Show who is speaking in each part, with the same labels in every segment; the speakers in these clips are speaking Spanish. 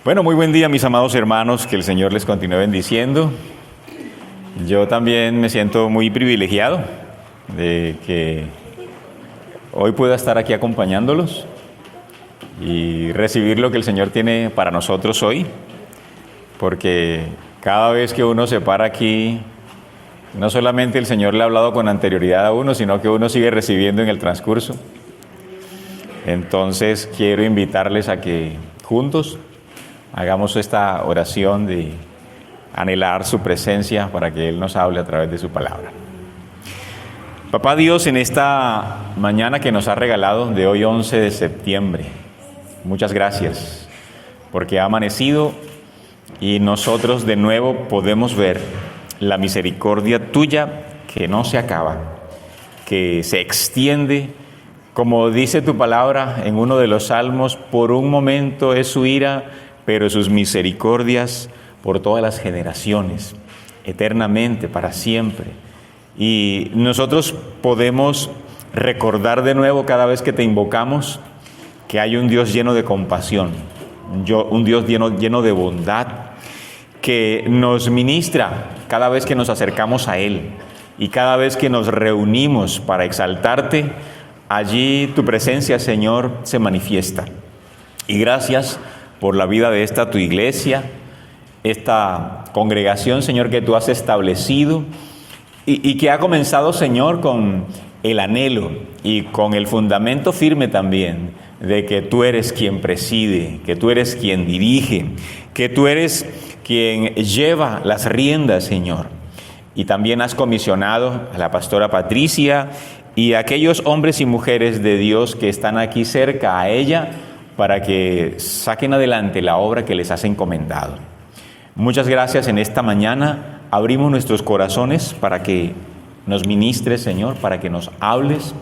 Speaker 1: Bueno, muy buen día, mis amados hermanos, que el Señor les continúe bendiciendo. Yo también me siento muy privilegiado de que hoy pueda estar aquí acompañándolos y recibir lo que el Señor tiene para nosotros hoy, porque cada vez que uno se para aquí, no solamente el Señor le ha hablado con anterioridad a uno, sino que uno sigue recibiendo en el transcurso. Entonces quiero invitarles a que juntos hagamos esta oración de anhelar su presencia para que Él nos hable a través de su palabra. Papá Dios, en esta mañana que nos ha regalado de hoy 11 de septiembre, muchas gracias porque ha amanecido y nosotros de nuevo podemos ver la misericordia tuya que no se acaba, que se extiende. Como dice tu palabra en uno de los salmos, por un momento es su ira, pero sus misericordias por todas las generaciones, eternamente, para siempre. Y nosotros podemos recordar de nuevo cada vez que te invocamos que hay un Dios lleno de compasión, un Dios lleno de bondad, que nos ministra cada vez que nos acercamos a Él y cada vez que nos reunimos para exaltarte. Allí tu presencia, Señor, se manifiesta. Y gracias por la vida de esta tu iglesia, esta congregación, Señor, que tú has establecido y que ha comenzado, Señor, con el anhelo y con el fundamento firme también de que tú eres quien preside, que tú eres quien dirige, que tú eres quien lleva las riendas, Señor. Y también has comisionado a la pastora Patricia y a aquellos hombres y mujeres de Dios que están aquí cerca a ella para que saquen adelante la obra que les has encomendado. Muchas gracias en esta mañana. Abrimos nuestros corazones para que nos ministres, Señor, para que nos hables.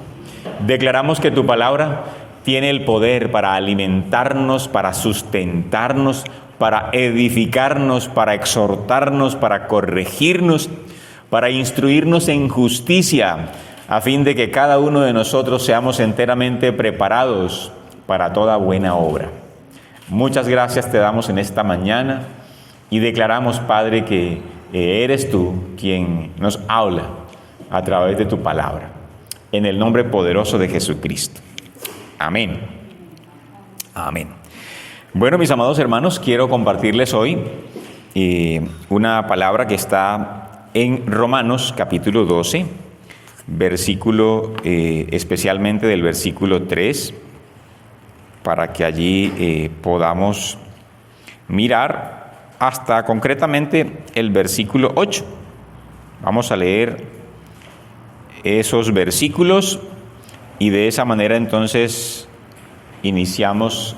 Speaker 1: Declaramos que tu palabra tiene el poder para alimentarnos, para sustentarnos, para edificarnos, para exhortarnos, para corregirnos, para instruirnos en justicia, a fin de que cada uno de nosotros seamos enteramente preparados para toda buena obra. Muchas gracias te damos en esta mañana y declaramos, Padre, que eres tú quien nos habla a través de tu palabra. En el nombre poderoso de Jesucristo. Amén. Amén. Bueno, mis amados hermanos, quiero compartirles hoy una palabra que está en Romanos capítulo 12, versículo, especialmente del versículo 3, para que allí podamos mirar hasta concretamente el versículo 8. Vamos a leer esos versículos y de esa manera entonces iniciamos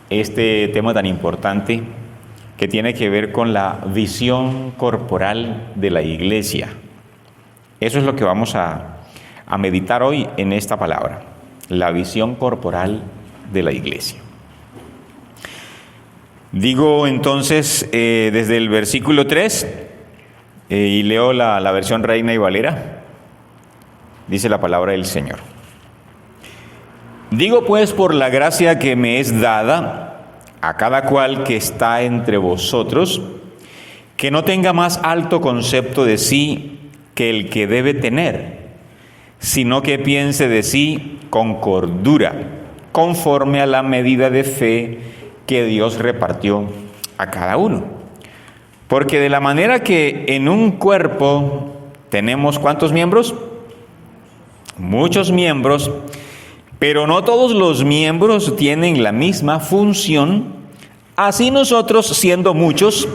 Speaker 1: este tema tan importante que tiene que ver con la visión corporal de la iglesia. Eso es lo que vamos a meditar hoy en esta palabra, la visión corporal de la iglesia. Digo entonces desde el versículo 3 y leo la versión Reina y Valera. Dice la palabra del Señor. Digo pues por la gracia que me es dada a cada cual que está entre vosotros, que no tenga más alto concepto de sí que el que debe tener, sino que piense de sí con cordura, conforme a la medida de fe que Dios repartió a cada uno. Porque de la manera que en un cuerpo tenemos ¿cuántos miembros? Muchos miembros, pero no todos los miembros tienen la misma función. Así nosotros, siendo muchos,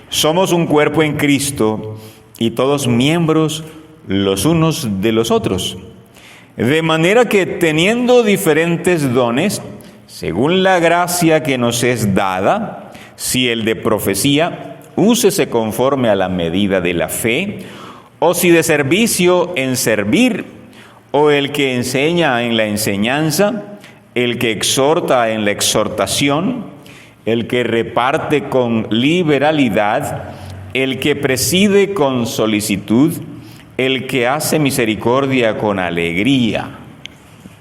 Speaker 1: somos un cuerpo en Cristo y todos miembros los unos de los otros. De manera que teniendo diferentes dones, según la gracia que nos es dada, si el de profecía, úsese conforme a la medida de la fe, o si de servicio, en servir, o el que enseña en la enseñanza, el que exhorta en la exhortación, el que reparte con liberalidad, el que preside con solicitud, el que hace misericordia con alegría.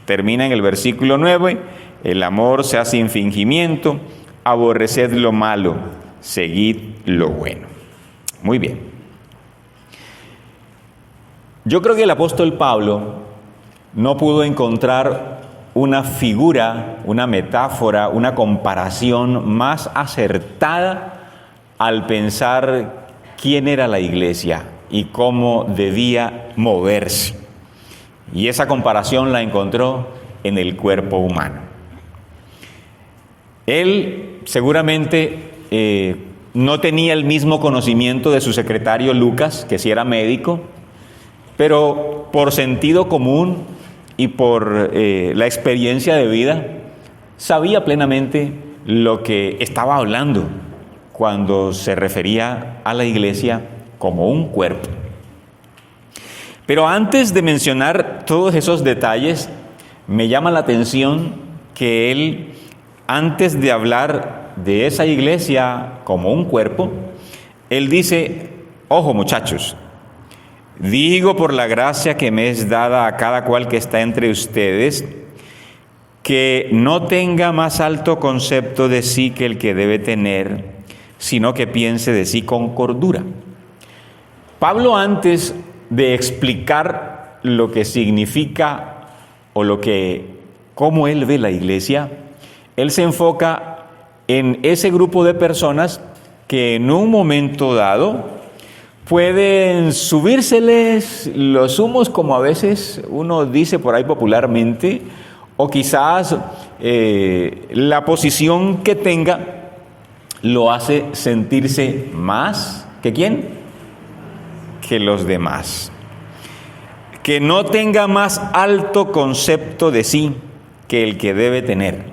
Speaker 1: Termina en el versículo 9, el amor se hace sin fingimiento, aborreced lo malo, seguid lo bueno. Muy bien. Yo creo que el apóstol Pablo no pudo encontrar una figura, una metáfora, una comparación más acertada al pensar quién era la iglesia y cómo debía moverse. Y esa comparación la encontró en el cuerpo humano. Él seguramente no tenía el mismo conocimiento de su secretario Lucas, que sí era médico, pero por sentido común y por la experiencia de vida, sabía plenamente lo que estaba hablando cuando se refería a la iglesia como un cuerpo. Pero antes de mencionar todos esos detalles, me llama la atención que él, antes de hablar de esa iglesia como un cuerpo, él dice: ojo muchachos, digo por la gracia que me es dada a cada cual que está entre ustedes, que no tenga más alto concepto de sí que el que debe tener, sino que piense de sí con cordura. Pablo, antes de explicar lo que significa o cómo él ve la iglesia, él se enfoca en ese grupo de personas que en un momento dado pueden subírseles los humos, como a veces uno dice por ahí popularmente, o quizás la posición que tenga lo hace sentirse más que ¿quién? Que los demás. Que no tenga más alto concepto de sí que el que debe tener.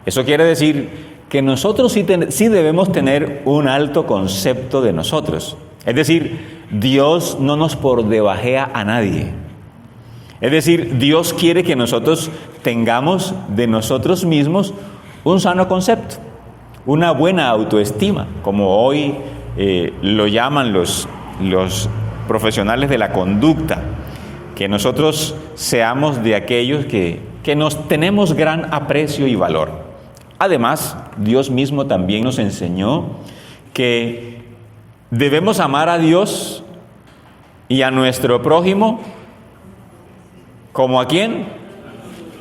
Speaker 1: Eso quiere decir que nosotros sí debemos tener un alto concepto de nosotros. Es decir, Dios no nos pordebajea a nadie. Es decir, Dios quiere que nosotros tengamos de nosotros mismos un sano concepto, una buena autoestima, como hoy lo llaman los profesionales de la conducta, que nosotros seamos de aquellos que nos tenemos gran aprecio y valor. Además, Dios mismo también nos enseñó que debemos amar a Dios y a nuestro prójimo, ¿como a quién?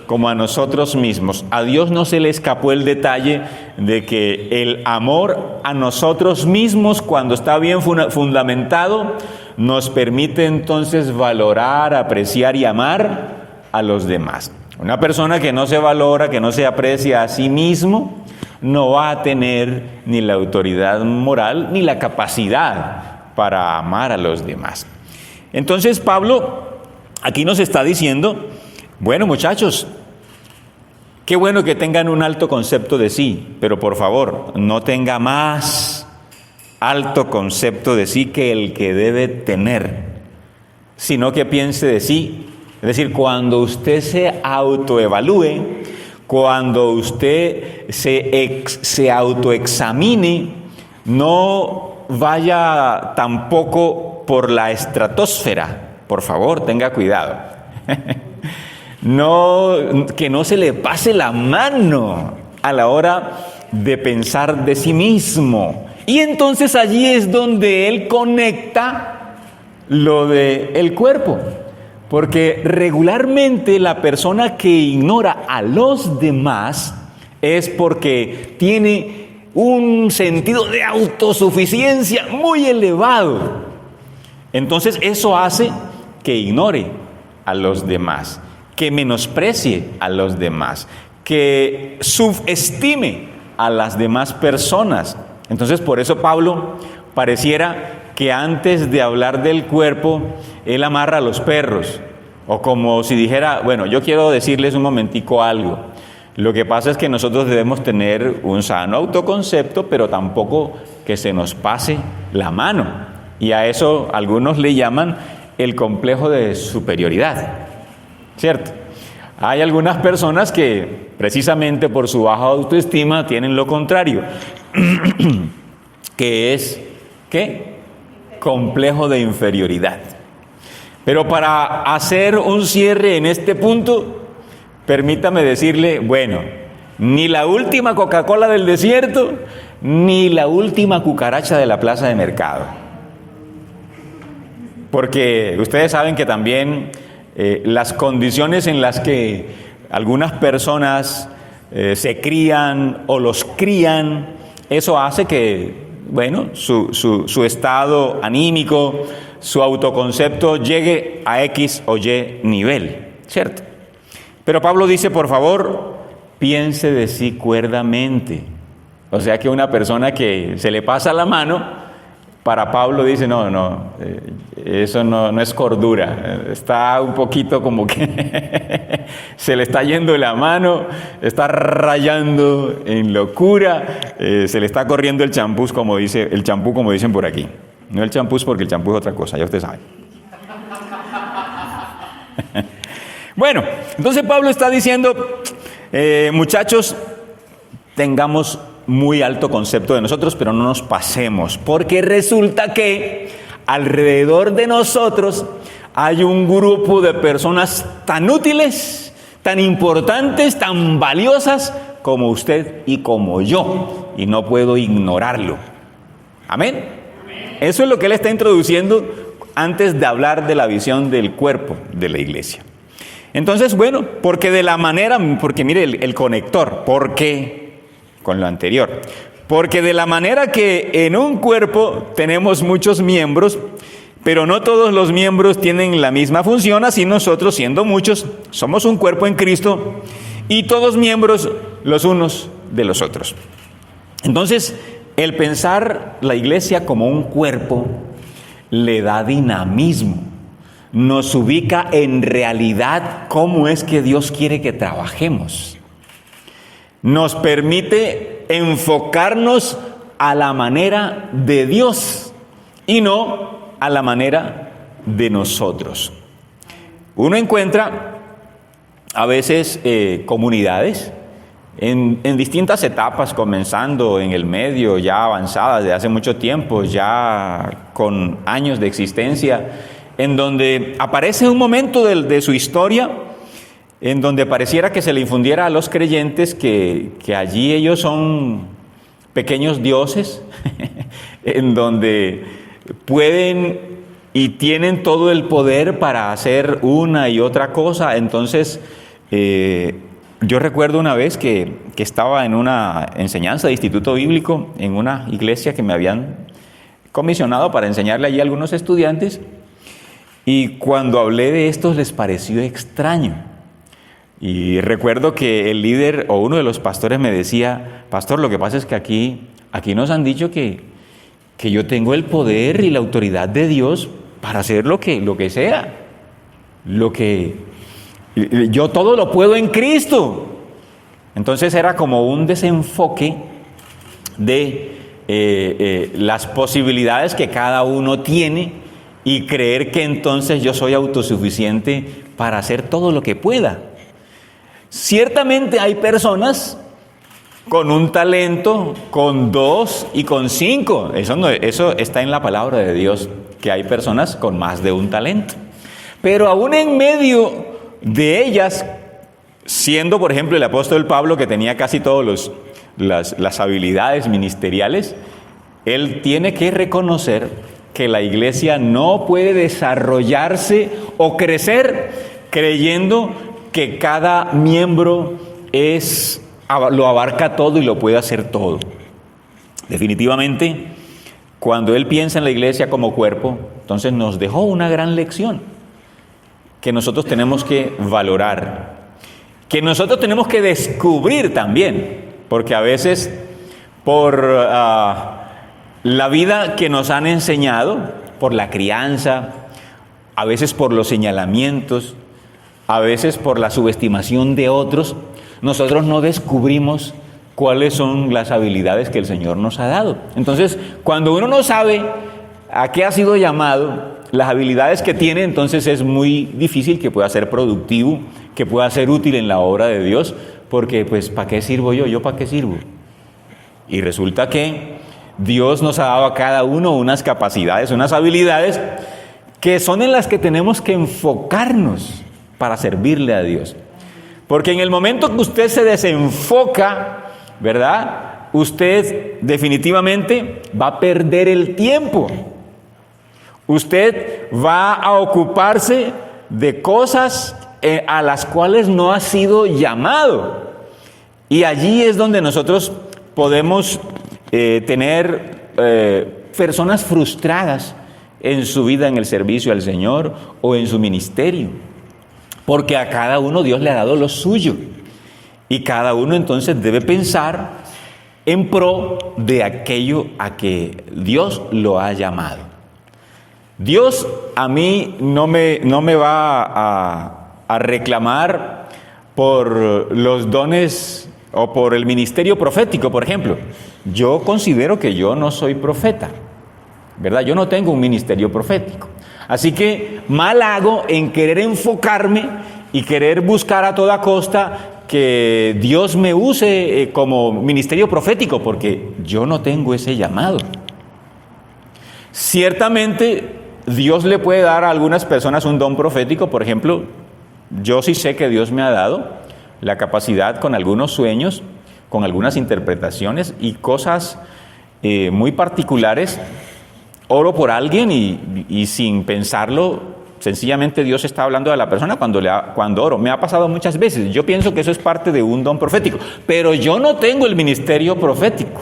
Speaker 1: Como a nosotros mismos. A Dios no se le escapó el detalle de que el amor a nosotros mismos, cuando está bien fundamentado, nos permite entonces valorar, apreciar y amar a los demás. Una persona que no se valora, que no se aprecia a sí mismo, no va a tener ni la autoridad moral ni la capacidad para amar a los demás. Entonces Pablo aquí nos está diciendo: bueno, muchachos, qué bueno que tengan un alto concepto de sí, pero por favor, no tenga más alto concepto de sí que el que debe tener, sino que piense de sí. Es decir, cuando usted se autoevalúe, cuando usted se autoexamine, no vaya tampoco por la estratosfera. Por favor, tenga cuidado. Que no se le pase la mano a la hora de pensar de sí mismo. Y entonces allí es donde él conecta lo del cuerpo. Porque regularmente la persona que ignora a los demás es porque tiene un sentido de autosuficiencia muy elevado. Entonces eso hace que ignore a los demás, que menosprecie a los demás, que subestime a las demás personas. Entonces por eso Pablo pareciera que antes de hablar del cuerpo, él amarra a los perros. O como si dijera: bueno, yo quiero decirles un momentico algo. Lo que pasa es que nosotros debemos tener un sano autoconcepto, pero tampoco que se nos pase la mano. Y a eso algunos le llaman el complejo de superioridad, ¿cierto? Hay algunas personas que precisamente por su baja autoestima tienen lo contrario, que es, ¿qué? Complejo de inferioridad. Pero para hacer un cierre en este punto, permítame decirle, bueno, ni la última Coca-Cola del desierto, ni la última cucaracha de la plaza de mercado. Porque ustedes saben que también las condiciones en las que algunas personas se crían o los crían, eso hace que, bueno, su estado anímico, su autoconcepto llegue a X o Y nivel, ¿cierto? Pero Pablo dice, por favor, piense de sí cuerdamente. O sea que una persona que se le pasa la mano, para Pablo dice, eso no es cordura, está un poquito como que se le está yendo la mano, está rayando en locura, se le está corriendo el champú, como dicen por aquí. No el champú, porque el champú es otra cosa, ya usted sabe. Bueno, entonces Pablo está diciendo, muchachos, tengamos muy alto concepto de nosotros, pero no nos pasemos, porque resulta que alrededor de nosotros hay un grupo de personas tan útiles, tan importantes, tan valiosas como usted y como yo, y no puedo ignorarlo. ¿Amén? Eso es lo que él está introduciendo antes de hablar de la visión del cuerpo de la iglesia. Entonces, bueno, porque mire el conector, ¿por qué? Con lo anterior. Porque de la manera que en un cuerpo tenemos muchos miembros, pero no todos los miembros tienen la misma función, así nosotros, siendo muchos, somos un cuerpo en Cristo y todos miembros los unos de los otros. Entonces, el pensar la iglesia como un cuerpo le da dinamismo, nos ubica en realidad cómo es que Dios quiere que trabajemos. Nos permite enfocarnos a la manera de Dios y no a la manera de nosotros. Uno encuentra a veces comunidades en distintas etapas, comenzando en el medio, ya avanzadas de hace mucho tiempo, ya con años de existencia, en donde aparece un momento de su historia en donde pareciera que se le infundiera a los creyentes que allí ellos son pequeños dioses, en donde pueden y tienen todo el poder para hacer una y otra cosa. Entonces, yo recuerdo una vez que estaba en una enseñanza de instituto bíblico, en una iglesia que me habían comisionado para enseñarle allí a algunos estudiantes, y cuando hablé de esto les pareció extraño. Y recuerdo que el líder o uno de los pastores me decía, pastor, lo que pasa es que aquí nos han dicho que yo tengo el poder y la autoridad de Dios para hacer lo que sea, yo todo lo puedo en Cristo. Entonces era como un desenfoque de las posibilidades que cada uno tiene y creer que entonces yo soy autosuficiente para hacer todo lo que pueda. Ciertamente hay personas con un talento, con 2 y con 5. Eso está en la palabra de Dios, que hay personas con más de un talento. Pero aún en medio de ellas, siendo por ejemplo el apóstol Pablo, que tenía casi todas las habilidades ministeriales, él tiene que reconocer que la iglesia no puede desarrollarse o crecer creyendo que cada miembro lo abarca todo y lo puede hacer todo. Definitivamente, cuando él piensa en la iglesia como cuerpo, entonces nos dejó una gran lección que nosotros tenemos que valorar, que nosotros tenemos que descubrir también, porque a veces por la vida que nos han enseñado, por la crianza, a veces por los señalamientos, a veces por la subestimación de otros, nosotros no descubrimos cuáles son las habilidades que el Señor nos ha dado. Entonces, cuando uno no sabe a qué ha sido llamado, las habilidades que tiene, entonces es muy difícil que pueda ser productivo, que pueda ser útil en la obra de Dios, porque pues ¿para qué sirvo yo? ¿Yo para qué sirvo? Y resulta que Dios nos ha dado a cada uno unas capacidades, unas habilidades que son en las que tenemos que enfocarnos para servirle a Dios. Porque en el momento que usted se desenfoca, ¿verdad? Usted definitivamente va a perder el tiempo. Usted va a ocuparse de cosas a las cuales no ha sido llamado. Y allí es donde nosotros podemos tener personas frustradas en su vida, en el servicio al Señor o en su ministerio. Porque a cada uno Dios le ha dado lo suyo. Y cada uno entonces debe pensar en pro de aquello a que Dios lo ha llamado. Dios a mí no me va a reclamar por los dones o por el ministerio profético, por ejemplo. Yo considero que yo no soy profeta, ¿verdad? Yo no tengo un ministerio profético. Así que mal hago en querer enfocarme y querer buscar a toda costa que Dios me use como ministerio profético, porque yo no tengo ese llamado. Ciertamente, Dios le puede dar a algunas personas un don profético. Por ejemplo, yo sí sé que Dios me ha dado la capacidad con algunos sueños, con algunas interpretaciones y cosas muy particulares. Oro por alguien y sin pensarlo, sencillamente Dios está hablando a la persona cuando oro. Me ha pasado muchas veces. Yo pienso que eso es parte de un don profético, pero yo no tengo el ministerio profético.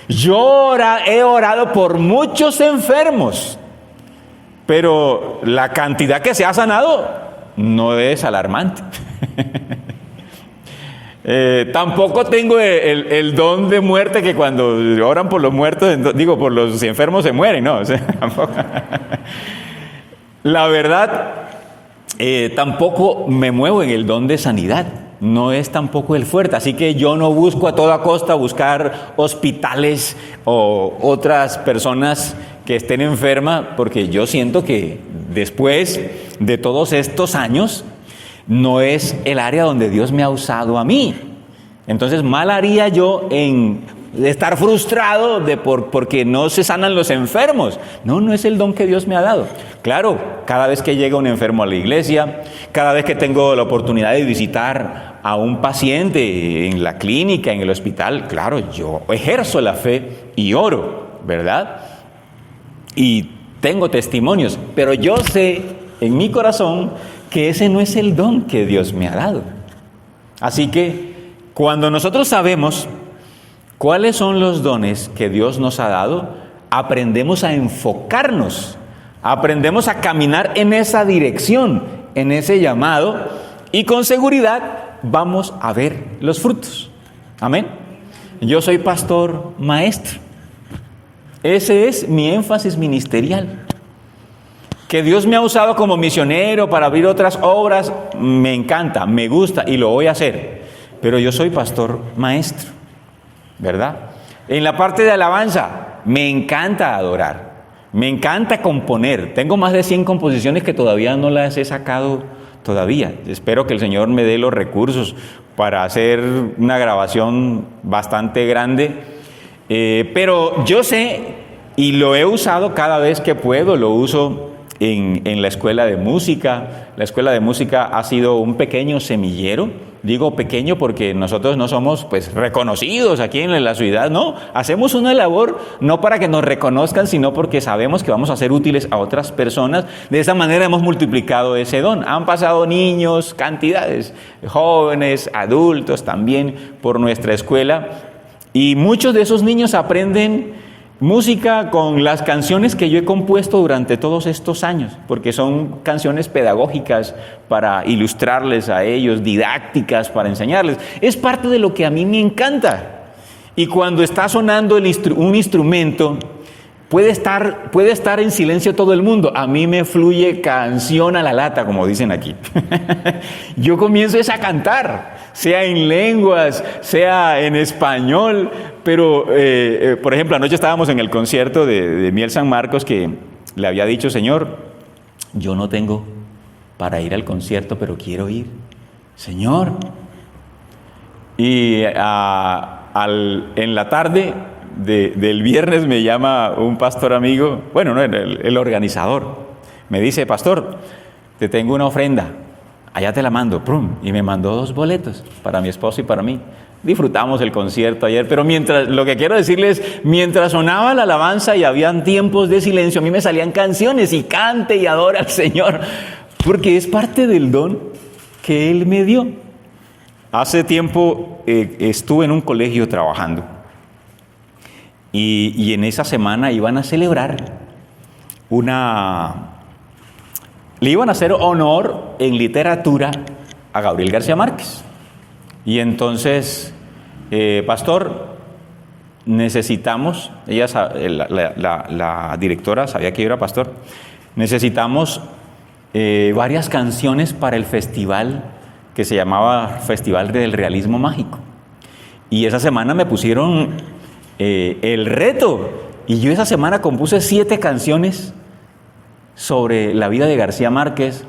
Speaker 1: Yo he orado por muchos enfermos, pero la cantidad que se ha sanado no es alarmante. Tampoco tengo el don de muerte, que cuando oran por los muertos, por los enfermos se mueren, ¿no? O sea, tampoco. La verdad, tampoco me muevo en el don de sanidad. No es tampoco el fuerte, así que yo no busco a toda costa buscar hospitales o otras personas que estén enfermas, porque yo siento que después de todos estos años no es el área donde Dios me ha usado a mí. Entonces mal haría yo en estar frustrado porque no se sanan los enfermos. No es el don que Dios me ha dado. Claro, cada vez que llega un enfermo a la iglesia, cada vez que tengo la oportunidad de visitar a un paciente en la clínica, en el hospital, claro, yo ejerzo la fe y oro, ¿verdad? Y tengo testimonios, pero yo sé en mi corazón que ese no es el don que Dios me ha dado. Así que cuando nosotros sabemos cuáles son los dones que Dios nos ha dado, aprendemos a enfocarnos, aprendemos a caminar en esa dirección, en ese llamado, y con seguridad vamos a ver los frutos. Amén. Yo soy pastor maestro. Ese es mi énfasis ministerial. Que Dios me ha usado como misionero para abrir otras obras, me encanta, me gusta y lo voy a hacer. Pero yo soy pastor maestro, ¿verdad? En la parte de alabanza, me encanta adorar, me encanta componer. Tengo más de 100 composiciones que todavía no las he sacado todavía. Espero que el Señor me dé los recursos para hacer una grabación bastante grande. Pero yo sé, y lo he usado cada vez que puedo, lo uso en la escuela de música. La escuela de música ha sido un pequeño semillero. Digo pequeño porque nosotros no somos reconocidos aquí en la ciudad, no. Hacemos una labor no para que nos reconozcan, sino porque sabemos que vamos a ser útiles a otras personas. De esa manera hemos multiplicado ese don. Han pasado niños, cantidades, jóvenes, adultos también por nuestra escuela. Y muchos de esos niños aprenden música con las canciones que yo he compuesto durante todos estos años, porque son canciones pedagógicas para ilustrarles a ellos, didácticas para enseñarles. Es parte de lo que a mí me encanta. Y cuando está sonando un instrumento, puede estar en silencio todo el mundo. A mí me fluye canción a la lata, como dicen aquí. Yo comienzo a cantar, sea en lenguas, sea en español. Pero, por ejemplo, anoche estábamos en el concierto de Miel San Marcos, que le había dicho: Señor, yo no tengo para ir al concierto, pero quiero ir. Señor. Y en la tarde del viernes me llama un pastor amigo, el organizador. Me dice: pastor, te tengo una ofrenda. allá te la mando, ¡prum! Y me mandó 2 boletos para mi esposo y para mí. Disfrutamos el concierto ayer, pero lo que quiero decirles, mientras sonaba la alabanza y habían tiempos de silencio, a mí me salían canciones y cante y adora al Señor, porque es parte del don que Él me dio. Hace tiempo estuve en un colegio trabajando y en esa semana iban a celebrar le iban a hacer honor en literatura a Gabriel García Márquez. Y entonces, pastor, necesitamos, la directora sabía que yo era pastor, necesitamos varias canciones para el festival que se llamaba Festival del Realismo Mágico. Y esa semana me pusieron el reto, y yo esa semana compuse 7 canciones sobre la vida de García Márquez,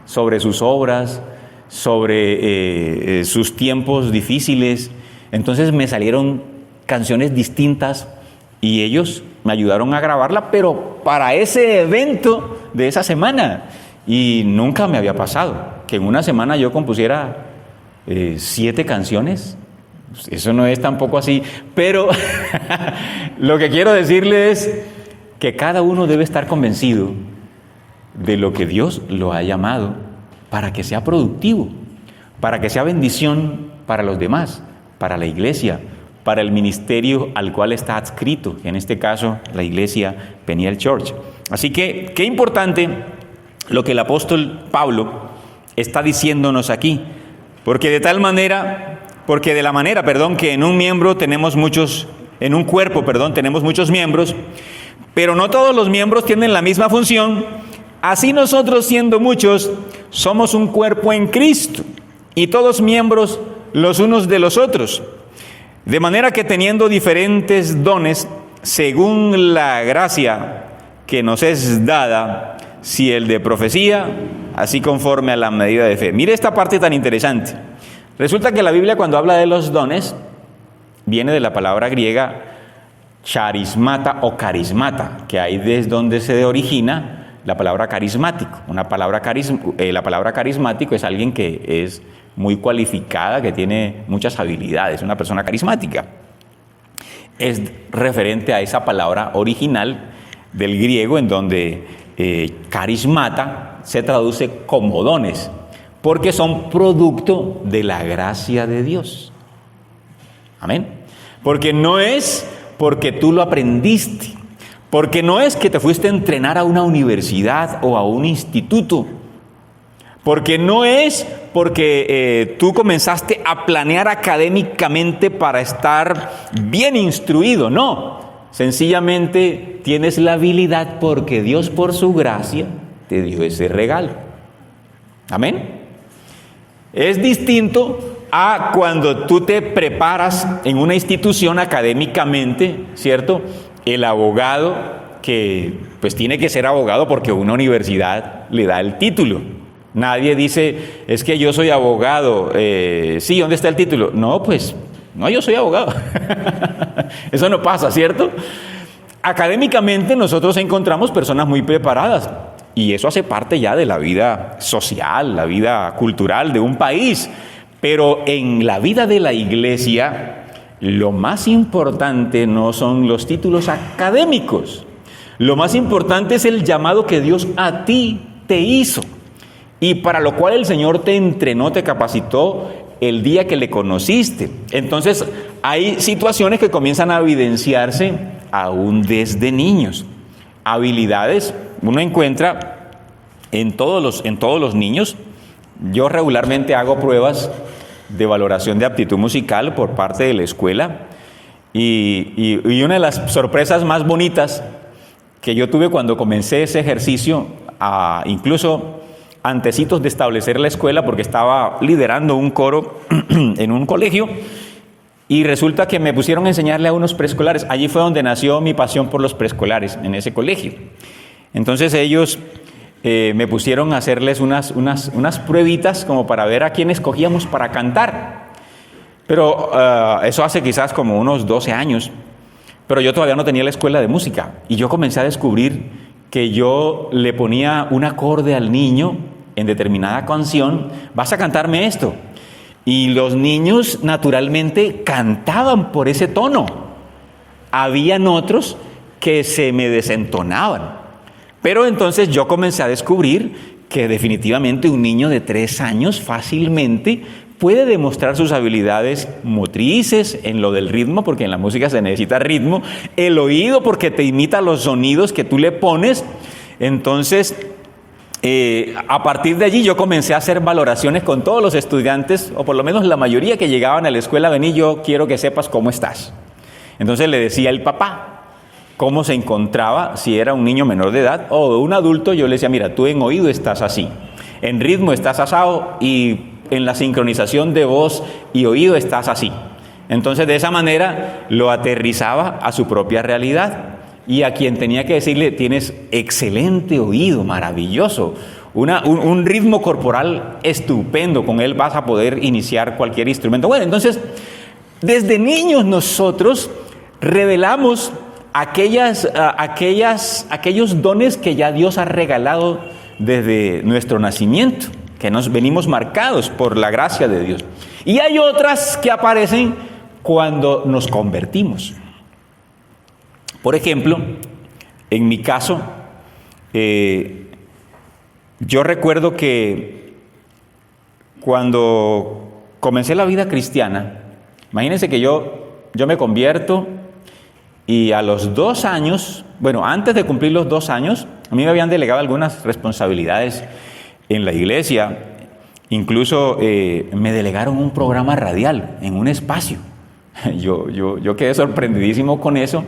Speaker 1: sobre sus obras, sobre sus tiempos difíciles. Entonces me salieron canciones distintas y ellos me ayudaron a grabarla, pero para ese evento de esa semana. Y nunca me había pasado que en una semana yo compusiera 7 canciones. Eso no es tampoco así, pero lo que quiero decirles es que cada uno debe estar convencido de lo que Dios lo ha llamado para que sea productivo, para que sea bendición para los demás, para la iglesia, para el ministerio al cual está adscrito, en este caso la iglesia Peniel Church. Así que, qué importante lo que el apóstol Pablo está diciéndonos aquí, porque de la manera, que en un cuerpo tenemos muchos miembros, pero no todos los miembros tienen la misma función. Así nosotros, siendo muchos, somos un cuerpo en Cristo, y todos miembros los unos de los otros. De manera que teniendo diferentes dones, según la gracia que nos es dada, si el de profecía, así conforme a la medida de fe. Mire esta parte tan interesante. Resulta que la Biblia, cuando habla de los dones, viene de la palabra griega charismata o carismata, que ahí es donde se origina la palabra carismático. La palabra carismático es alguien que es muy cualificada, que tiene muchas habilidades, una persona carismática. Es referente a esa palabra original del griego, en donde carismata se traduce como dones, porque son producto de la gracia de Dios. Amén. Porque no es porque tú lo aprendiste, porque no es que te fuiste a entrenar a una universidad o a un instituto, porque no es porque tú comenzaste a planear académicamente para estar bien instruido, no. Sencillamente tienes la habilidad porque Dios, por su gracia, te dio ese regalo. Amén. Es distinto a cuando tú te preparas en una institución académicamente, ¿cierto? El abogado que pues tiene que ser abogado porque una universidad le da el título. Nadie dice, es que yo soy abogado. Sí, ¿dónde está el título? No, pues, no, yo soy abogado. Eso no pasa, ¿cierto? Académicamente nosotros encontramos personas muy preparadas y eso hace parte ya de la vida social, la vida cultural de un país. Pero en la vida de la iglesia, lo más importante no son los títulos académicos. Lo más importante es el llamado que Dios a ti te hizo y para lo cual el Señor te entrenó, te capacitó el día que le conociste. Entonces, hay situaciones que comienzan a evidenciarse aún desde niños. Habilidades uno encuentra en todos los niños. Yo regularmente hago pruebas de valoración de aptitud musical por parte de la escuela y una de las sorpresas más bonitas que yo tuve cuando comencé ese ejercicio, incluso antecitos de establecer la escuela, porque estaba liderando un coro en un colegio y resulta que me pusieron a enseñarle a unos preescolares. Allí fue donde nació mi pasión por los preescolares, en ese colegio. Entonces ellos me pusieron a hacerles unas pruebitas como para ver a quién escogíamos para cantar. Pero eso hace quizás como unos 12 años. Pero yo todavía no tenía la escuela de música. Y yo comencé a descubrir que yo le ponía un acorde al niño en determinada canción, vas a cantarme esto. Y los niños naturalmente cantaban por ese tono. Habían otros que se me desentonaban. Pero entonces yo comencé a descubrir que definitivamente un niño de 3 años fácilmente puede demostrar sus habilidades motrices en lo del ritmo, porque en la música se necesita ritmo, el oído porque te imita los sonidos que tú le pones. Entonces, a partir de allí yo comencé a hacer valoraciones con todos los estudiantes, o por lo menos la mayoría que llegaban a la escuela. Vení, yo quiero que sepas cómo estás. Entonces le decía el papá cómo se encontraba, si era un niño menor de edad o un adulto. Yo le decía, mira, tú en oído estás así, en ritmo estás asado y en la sincronización de voz y oído estás así. Entonces de esa manera lo aterrizaba a su propia realidad. Y a quien tenía que decirle, tienes excelente oído, maravilloso, un ritmo corporal estupendo, con él vas a poder iniciar cualquier instrumento. Bueno, entonces, desde niños nosotros revelamos aquellos dones que ya Dios ha regalado desde nuestro nacimiento, que nos venimos marcados por la gracia de Dios. Y hay otras que aparecen cuando nos convertimos. Por ejemplo, en mi caso, yo recuerdo que cuando comencé la vida cristiana, imagínense que yo me convierto y a los 2 años, bueno, antes de cumplir los 2 años, a mí me habían delegado algunas responsabilidades en la iglesia. Incluso me delegaron un programa radial en un espacio. Yo quedé sorprendidísimo con eso.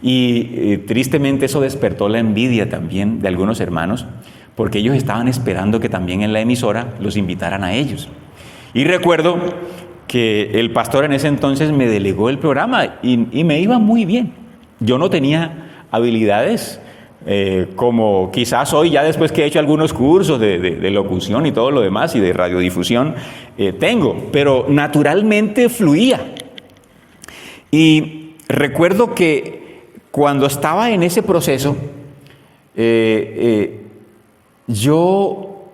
Speaker 1: Y tristemente eso despertó la envidia también de algunos hermanos, porque ellos estaban esperando que también en la emisora los invitaran a ellos. Y recuerdo que el pastor en ese entonces me delegó el programa y me iba muy bien. Yo no tenía habilidades como quizás hoy, ya después que he hecho algunos cursos de locución y todo lo demás y de radiodifusión, tengo, pero naturalmente fluía. Y recuerdo que cuando estaba en ese proceso, yo,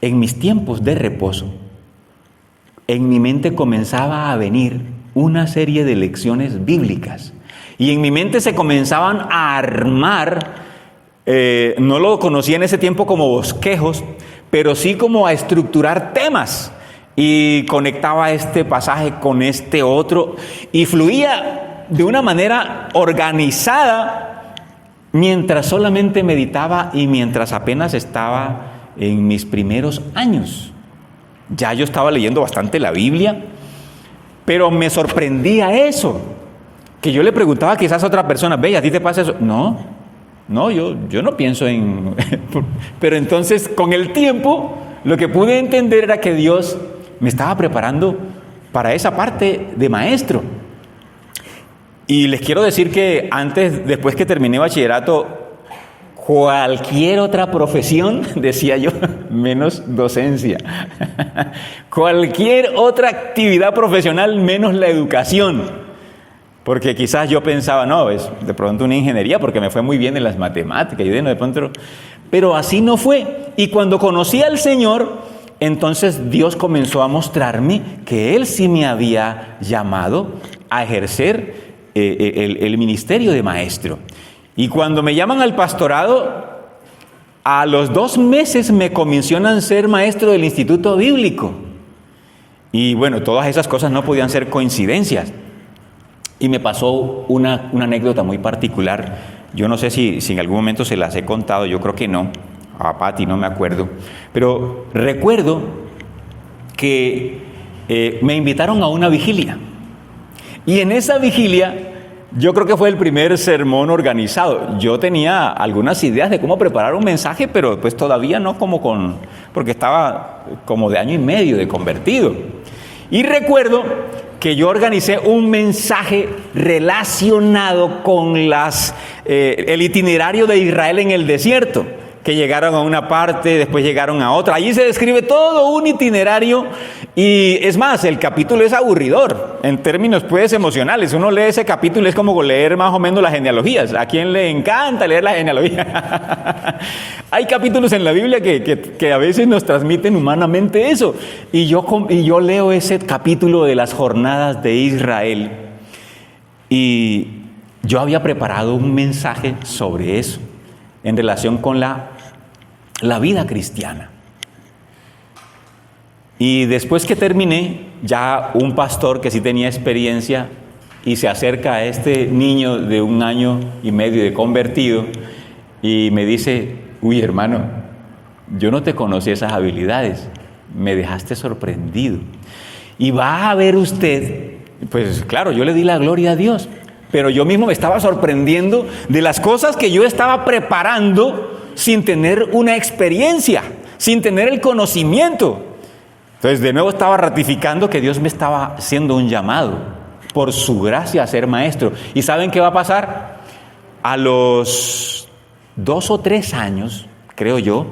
Speaker 1: en mis tiempos de reposo, en mi mente comenzaba a venir una serie de lecciones bíblicas. Y en mi mente se comenzaban a armar, no lo conocía en ese tiempo como bosquejos, pero sí como a estructurar temas. Y conectaba este pasaje con este otro y fluía de una manera organizada mientras solamente meditaba y mientras apenas estaba en mis primeros años. Ya yo estaba leyendo bastante la Biblia, pero me sorprendía eso, que yo le preguntaba quizás a otra persona, ve, ¿a ti te pasa eso? No, yo no pienso en... Pero entonces con el tiempo lo que pude entender era que Dios me estaba preparando para esa parte de maestro. Y les quiero decir que después que terminé bachillerato, cualquier otra profesión, decía yo, menos docencia. Cualquier otra actividad profesional menos la educación. Porque quizás yo pensaba, no, es de pronto una ingeniería porque me fue muy bien en las matemáticas y de pronto, pero así no fue. Y cuando conocí al Señor, entonces Dios comenzó a mostrarme que Él sí me había llamado a ejercer el ministerio de maestro. Y cuando me llaman al pastorado, a los 2 meses me comisionan a ser maestro del Instituto Bíblico. Y bueno, todas esas cosas no podían ser coincidencias. Y me pasó una anécdota muy particular. Yo no sé si en algún momento se las he contado, yo creo que no. A Pati no me acuerdo. Pero recuerdo que me invitaron a una vigilia. Y en esa vigilia, yo creo que fue el primer sermón organizado. Yo tenía algunas ideas de cómo preparar un mensaje, pero pues todavía no porque estaba como de 1 año y medio de convertido. Y recuerdo que yo organicé un mensaje relacionado con el itinerario de Israel en el desierto, que llegaron a una parte, después llegaron a otra. Allí se describe todo un itinerario y es más, el capítulo es aburridor en términos pues emocionales. Uno lee ese capítulo y es como leer más o menos las genealogías. ¿A quién le encanta leer la genealogía? Hay capítulos en la Biblia que a veces nos transmiten humanamente eso. Y yo leo ese capítulo de las jornadas de Israel y yo había preparado un mensaje sobre eso en relación con la vida cristiana. Y después que terminé, ya un pastor que sí tenía experiencia y se acerca a este niño de 1 año y medio de convertido y me dice: uy, hermano, yo no te conocí esas habilidades, me dejaste sorprendido. Y va a ver usted, pues claro, yo le di la gloria a Dios, pero yo mismo me estaba sorprendiendo de las cosas que yo estaba preparando sin tener una experiencia, sin tener el conocimiento. Entonces, de nuevo estaba ratificando que Dios me estaba haciendo un llamado por su gracia a ser maestro. ¿Y saben qué va a pasar? A los 2 o 3 años, creo yo,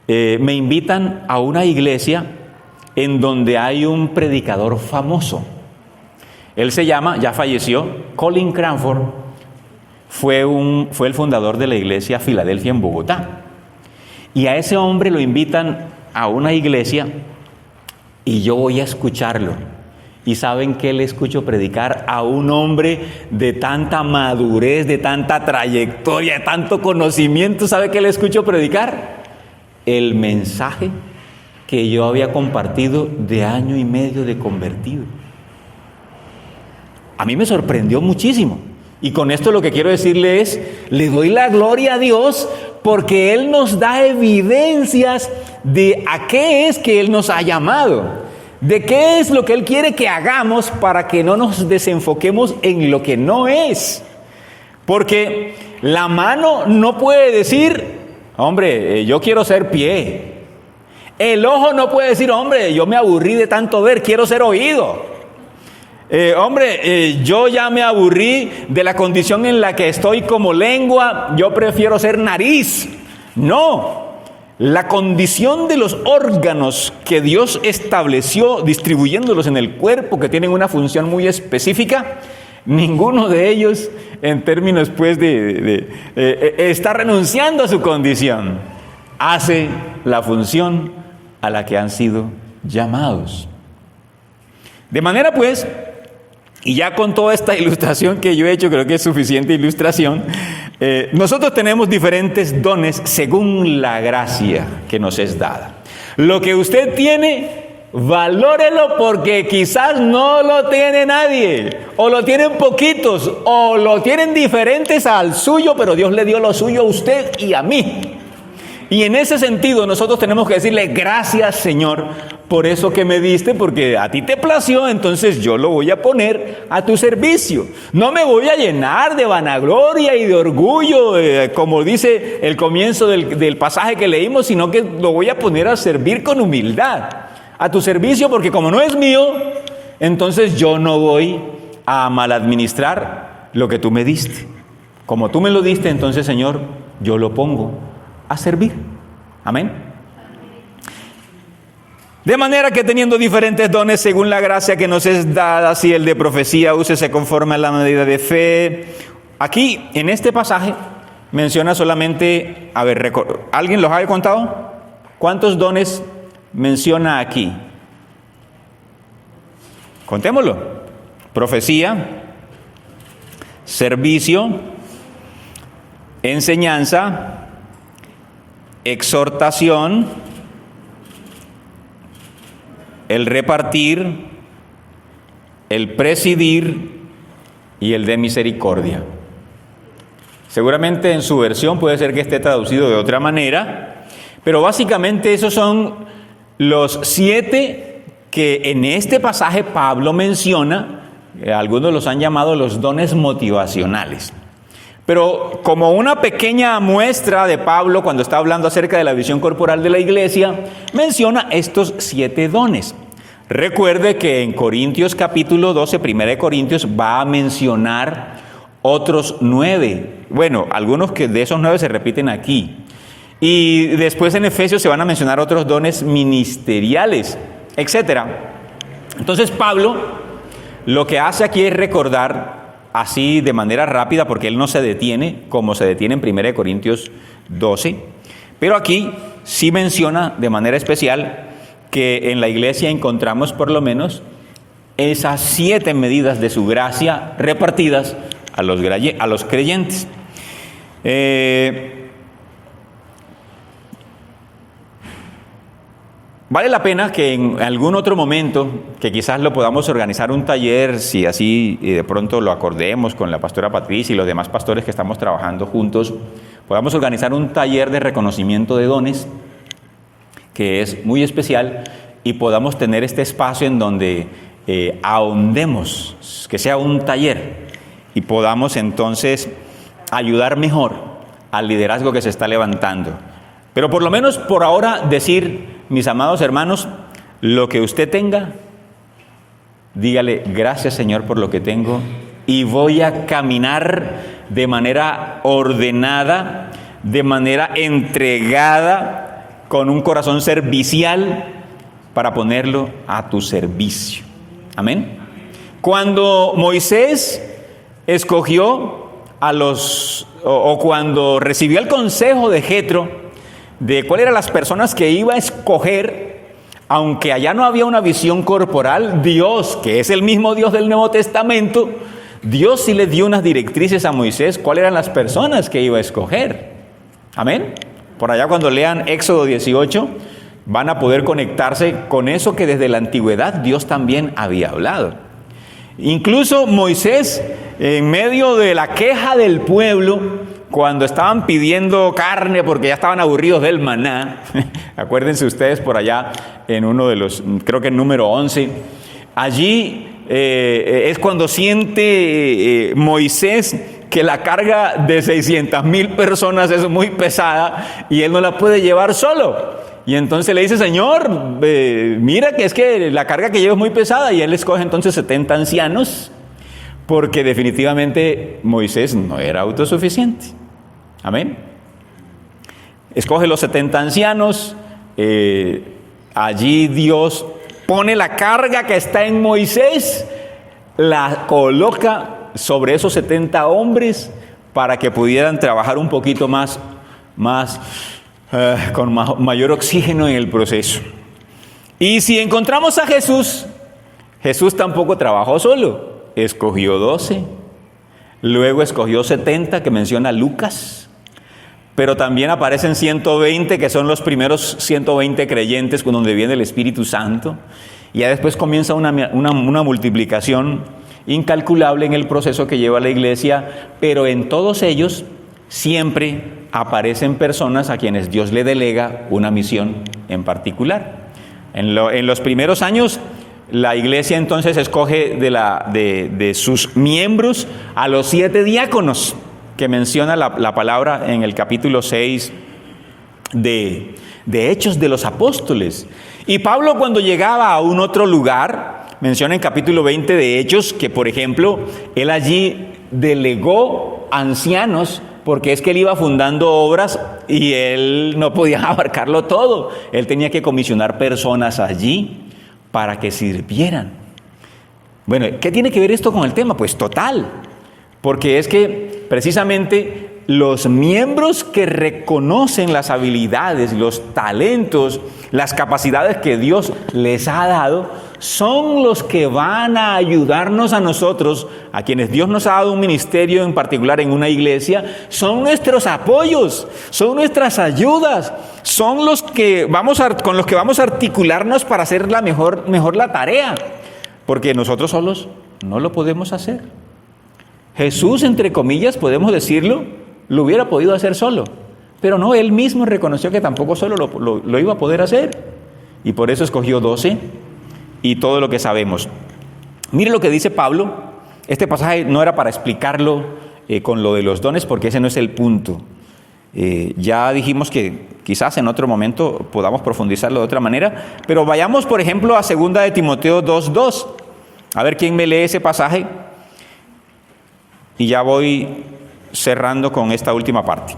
Speaker 1: me invitan a una iglesia en donde hay un predicador famoso. Él se llama, ya falleció, Colin Cranford, fue el fundador de la iglesia Filadelfia en Bogotá. Y a ese hombre lo invitan a una iglesia y yo voy a escucharlo. ¿Y saben qué le escucho predicar? A un hombre de tanta madurez, de tanta trayectoria, de tanto conocimiento. ¿Sabe qué le escucho predicar? El mensaje que yo había compartido de 1 año y medio de convertido. A mí me sorprendió muchísimo. Y con esto lo que quiero decirle es, le doy la gloria a Dios porque Él nos da evidencias de a qué es que Él nos ha llamado, de qué es lo que Él quiere que hagamos para que no nos desenfoquemos en lo que no es. Porque la mano no puede decir, hombre, yo quiero ser pie. El ojo no puede decir, hombre, yo me aburrí de tanto ver, quiero ser oído. Yo ya me aburrí de la condición en la que estoy como lengua, yo prefiero ser nariz. No, la condición de los órganos que Dios estableció distribuyéndolos en el cuerpo, que tienen una función muy específica, ninguno de ellos en términos pues está renunciando a su condición, hace la función a la que han sido llamados. De manera pues, y ya con toda esta ilustración que yo he hecho, creo que es suficiente ilustración, nosotros tenemos diferentes dones según la gracia que nos es dada. Lo que usted tiene, valórelo porque quizás no lo tiene nadie, o lo tienen poquitos, o lo tienen diferentes al suyo, pero Dios le dio lo suyo a usted y a mí. Y en ese sentido nosotros tenemos que decirle gracias, Señor, por eso que me diste, porque a ti te plació, entonces yo lo voy a poner a tu servicio. No me voy a llenar de vanagloria y de orgullo, como dice el comienzo del pasaje que leímos, sino que lo voy a poner a servir con humildad, a tu servicio, porque como no es mío, entonces yo no voy a maladministrar lo que tú me diste. Como tú me lo diste, entonces, Señor, yo lo pongo a servir. Amén. De manera que teniendo diferentes dones según la gracia que nos es dada, si el de profecía, úsese conforme a la medida de fe. Aquí, en este pasaje, menciona solamente, ¿alguien los ha contado? ¿Cuántos dones menciona aquí? Contémoslo. Profecía, servicio, enseñanza, exhortación, el repartir, el presidir y el de misericordia. Seguramente en su versión puede ser que esté traducido de otra manera, pero básicamente esos son los 7 que en este pasaje Pablo menciona. Algunos los han llamado los dones motivacionales. Pero como una pequeña muestra de Pablo, cuando está hablando acerca de la visión corporal de la iglesia, menciona estos 7 dones. Recuerde que en Corintios capítulo 12, 1 de Corintios, va a mencionar otros 9. Bueno, algunos que de esos 9 se repiten aquí. Y después en Efesios se van a mencionar otros dones ministeriales, etc. Entonces Pablo lo que hace aquí es recordar así de manera rápida, porque él no se detiene como se detiene en 1 Corintios 12, pero aquí sí menciona de manera especial que en la iglesia encontramos por lo menos esas 7 medidas de su gracia repartidas a los creyentes. Vale la pena que en algún otro momento, que quizás lo podamos organizar un taller, si así de pronto lo acordemos con la pastora Patricia y los demás pastores que estamos trabajando juntos, podamos organizar un taller de reconocimiento de dones, que es muy especial, y podamos tener este espacio en donde ahondemos, que sea un taller, y podamos entonces ayudar mejor al liderazgo que se está levantando. Pero por lo menos por ahora decir, mis amados hermanos, lo que usted tenga, dígale, gracias Señor por lo que tengo, y voy a caminar de manera ordenada, de manera entregada, con un corazón servicial, para ponerlo a tu servicio. Amén. Cuando Moisés escogió cuando recibió el consejo de Jetro, de cuáles eran las personas que iba a escoger, aunque allá no había una visión corporal, Dios, que es el mismo Dios del Nuevo Testamento, Dios sí le dio unas directrices a Moisés, cuáles eran las personas que iba a escoger. Amén. Por allá cuando lean Éxodo 18, van a poder conectarse con eso que desde la antigüedad Dios también había hablado. Incluso Moisés, en medio de la queja del pueblo, cuando estaban pidiendo carne porque ya estaban aburridos del maná, acuérdense ustedes por allá en uno de los, creo que en número 11, allí es cuando siente Moisés que la carga de 600,000 personas es muy pesada y él no la puede llevar solo. Y entonces le dice, Señor, mira que es que la carga que llevo es muy pesada, y él escoge entonces 70 ancianos, porque definitivamente Moisés no era autosuficiente. Amén. Escoge los 70 ancianos, allí Dios pone la carga que está en Moisés, la coloca sobre esos 70 hombres para que pudieran trabajar un poquito más con mayor oxígeno en el proceso. Y si encontramos a Jesús, Jesús tampoco trabajó solo, escogió 12, luego escogió 70 que menciona Lucas, pero también aparecen 120 que son los primeros 120 creyentes con donde viene el Espíritu Santo, y ya después comienza una multiplicación incalculable en el proceso que lleva la iglesia, pero en todos ellos siempre aparecen personas a quienes Dios le delega una misión en particular. En los primeros años, la iglesia entonces escoge de sus miembros a los 7 diáconos que menciona la palabra en el capítulo 6 de Hechos de los Apóstoles. Y Pablo, cuando llegaba a un otro lugar, menciona en capítulo 20 de Hechos que, por ejemplo, él allí delegó ancianos, porque es que él iba fundando obras y él no podía abarcarlo todo. Él tenía que comisionar personas allí para que sirvieran. Bueno, ¿qué tiene que ver esto con el tema? Pues total, porque es que precisamente los miembros que reconocen las habilidades, los talentos, las capacidades que Dios les ha dado, son los que van a ayudarnos a nosotros, a quienes Dios nos ha dado un ministerio en particular en una iglesia, son nuestros apoyos, son nuestras ayudas, son los que con los que vamos a articularnos para hacer mejor la tarea, porque nosotros solos no lo podemos hacer. Jesús, entre comillas, podemos decirlo, lo hubiera podido hacer solo, pero no, él mismo reconoció que tampoco solo lo iba a poder hacer, y por eso escogió 12 y todo lo que sabemos. Mire lo que dice Pablo. Este pasaje no era para explicarlo con lo de los dones, porque ese no es el punto. Ya dijimos que quizás en otro momento podamos profundizarlo de otra manera, pero vayamos por ejemplo a 2 Timoteo 2:2. A ver quién me lee ese pasaje. y ya voy cerrando con esta última parte.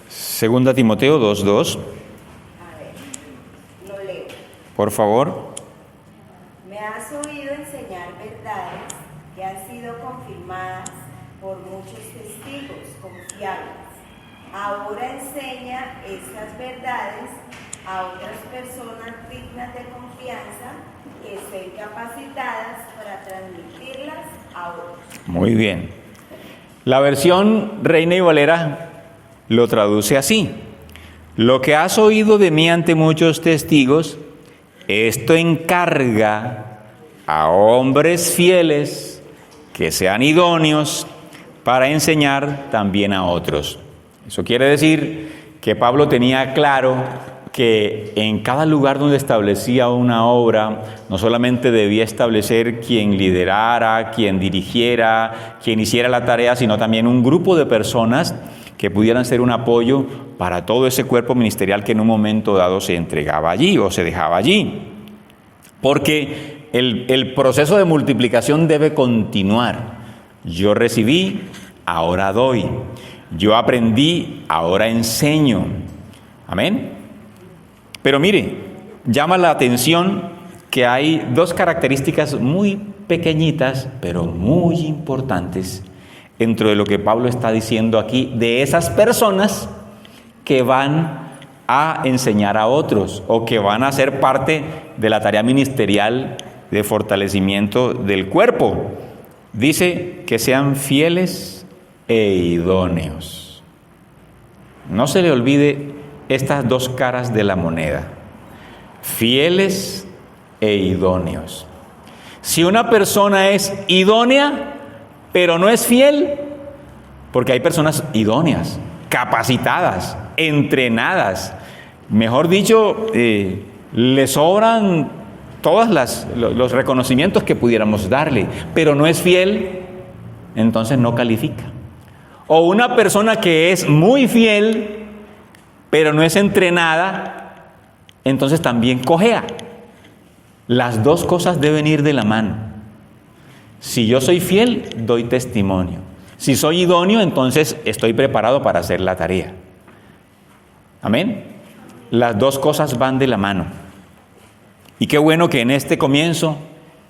Speaker 1: Segunda Timoteo 2:2.
Speaker 2: A ver, lo leo.
Speaker 1: Por favor.
Speaker 2: Me has oído enseñar verdades que han sido confirmadas por muchos testigos confiables. Ahora enseña estas verdades a otras personas dignas de confianza que estén capacitadas para transmitirlas a otros.
Speaker 1: Muy bien. La versión Reina y Valera lo traduce así: lo que has oído de mí ante muchos testigos, esto encarga a hombres fieles que sean idóneos para enseñar también a otros. Eso quiere decir que Pablo tenía claro que en cada lugar donde establecía una obra, no solamente debía establecer quien liderara, quien dirigiera, quien hiciera la tarea, sino también un grupo de personas que pudieran ser un apoyo para todo ese cuerpo ministerial que en un momento dado se entregaba allí o se dejaba allí. Porque el proceso de multiplicación debe continuar. Yo recibí, ahora doy. Yo aprendí, ahora enseño. Amén. Pero mire, llama la atención que hay dos características muy pequeñitas, pero muy importantes dentro de lo que Pablo está diciendo aquí, de esas personas que van a enseñar a otros o que van a ser parte de la tarea ministerial de fortalecimiento del cuerpo. Dice que sean fieles e idóneos. No se le olvide estas dos caras de la moneda: fieles e idóneos. Si una persona es idónea, pero no es fiel, porque hay personas idóneas, capacitadas, entrenadas, mejor dicho, le sobran todos los reconocimientos que pudiéramos darle, pero no es fiel, entonces no califica. O una persona que es muy fiel, pero no es entrenada, entonces también cojea. Las dos cosas deben ir de la mano. Si yo soy fiel, doy testimonio. Si soy idóneo, entonces estoy preparado para hacer la tarea. Amén. Las dos cosas van de la mano. Y qué bueno que en este comienzo,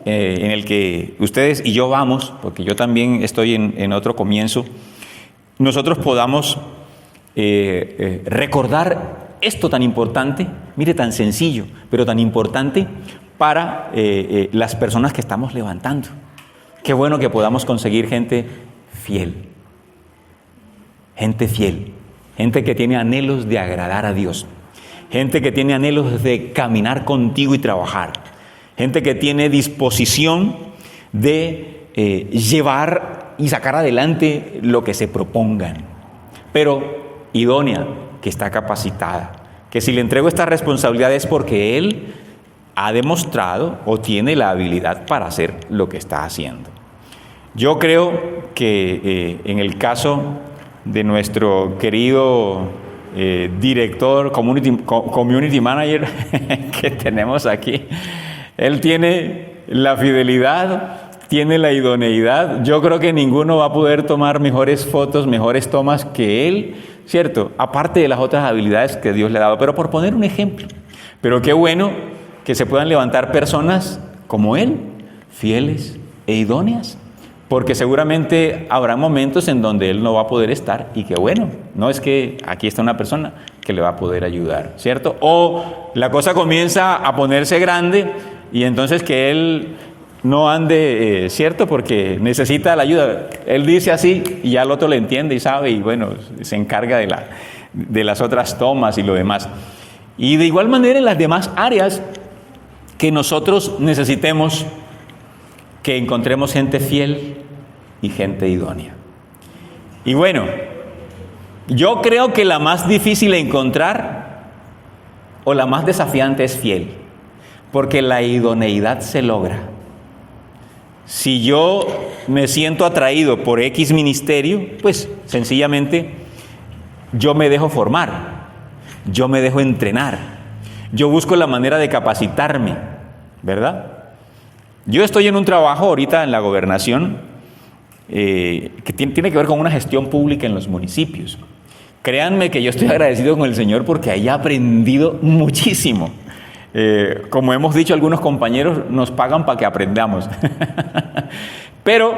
Speaker 1: en el que ustedes y yo vamos, porque yo también estoy en otro comienzo, nosotros podamos recordar esto tan importante, mire, tan sencillo, pero tan importante para las personas que estamos levantando. Qué bueno que podamos conseguir gente fiel, gente que tiene anhelos de agradar a Dios, gente que tiene anhelos de caminar contigo y trabajar, gente que tiene disposición de llevar y sacar adelante lo que se propongan, pero idónea, que está capacitada, que si le entrego esta responsabilidad es porque él ha demostrado o tiene la habilidad para hacer lo que está haciendo. Yo creo que en el caso de nuestro querido director, community manager que tenemos aquí, él tiene la fidelidad, tiene la idoneidad. Yo creo que ninguno va a poder tomar mejores fotos, mejores tomas que él, ¿cierto? Aparte de las otras habilidades que Dios le ha dado, pero por poner un ejemplo. Pero qué bueno que se puedan levantar personas como él, fieles e idóneas, porque seguramente habrá momentos en donde él no va a poder estar, y qué bueno, no es que aquí está una persona que le va a poder ayudar, ¿cierto? O la cosa comienza a ponerse grande y entonces que él no ande, ¿cierto? Porque necesita la ayuda. Él dice así y ya el otro le entiende y sabe, y bueno, se encarga de las otras tomas y lo demás. Y de igual manera en las demás áreas que nosotros necesitemos, que encontremos gente fiel y gente idónea. Y bueno, yo creo que la más difícil de encontrar o la más desafiante es fiel, porque la idoneidad se logra. Si yo me siento atraído por X ministerio, pues sencillamente yo me dejo formar, yo me dejo entrenar, yo busco la manera de capacitarme, ¿verdad? Yo estoy en un trabajo ahorita en la gobernación que tiene que ver con una gestión pública en los municipios. Créanme que yo estoy agradecido con el Señor porque ahí he aprendido muchísimo. Como hemos dicho algunos compañeros, nos pagan para que aprendamos. Pero,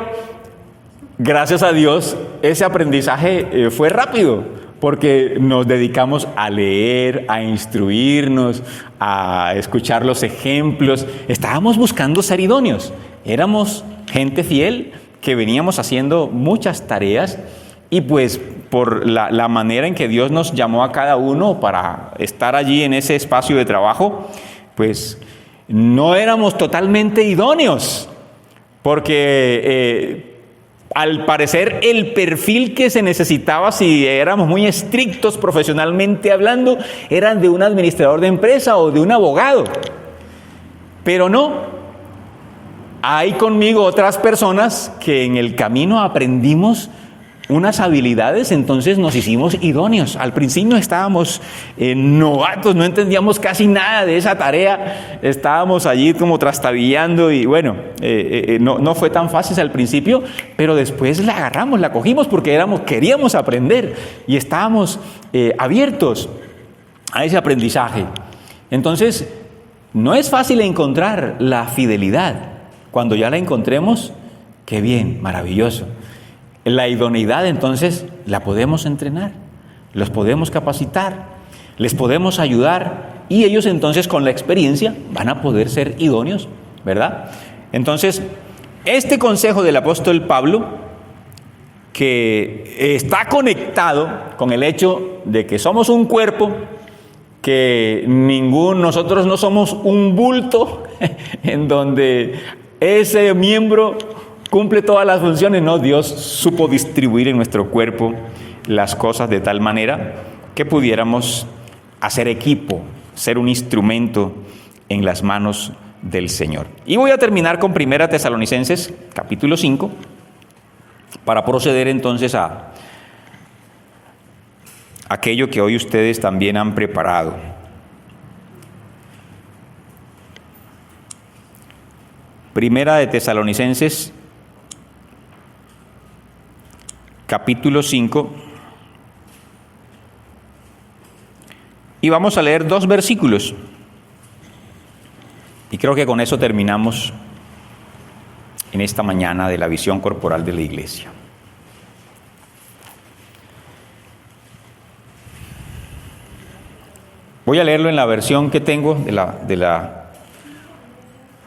Speaker 1: gracias a Dios, ese aprendizaje fue rápido, porque nos dedicamos a leer, a instruirnos, a escuchar los ejemplos. Estábamos buscando ser idóneos. Éramos gente fiel que veníamos haciendo muchas tareas y pues por la manera en que Dios nos llamó a cada uno para estar allí en ese espacio de trabajo, pues no éramos totalmente idóneos, porque al parecer el perfil que se necesitaba, si éramos muy estrictos profesionalmente hablando, eran de un administrador de empresa o de un abogado. Pero no, hay conmigo otras personas que en el camino aprendimos unas habilidades, entonces nos hicimos idóneos. Al principio estábamos novatos, no entendíamos casi nada de esa tarea, estábamos allí como trastabillando y bueno, no fue tan fácil al principio, pero después la agarramos, la cogimos porque queríamos aprender y estábamos abiertos a ese aprendizaje. Entonces, no es fácil encontrar la fidelidad. Cuando ya la encontremos, qué bien, maravilloso. La idoneidad, entonces, la podemos entrenar, los podemos capacitar, les podemos ayudar y ellos entonces con la experiencia van a poder ser idóneos, ¿verdad? Entonces, este consejo del apóstol Pablo, que está conectado con el hecho de que somos un cuerpo, que nosotros no somos un bulto en donde ese miembro cumple todas las funciones, no, Dios supo distribuir en nuestro cuerpo las cosas de tal manera que pudiéramos hacer equipo, ser un instrumento en las manos del Señor. Y voy a terminar con 1 Tesalonicenses, capítulo 5, para proceder entonces a aquello que hoy ustedes también han preparado. Primera de Tesalonicenses, capítulo 5, y vamos a leer 2 versículos, y creo que con eso terminamos en esta mañana de la visión corporal de la iglesia. Voy a leerlo en la versión que tengo de la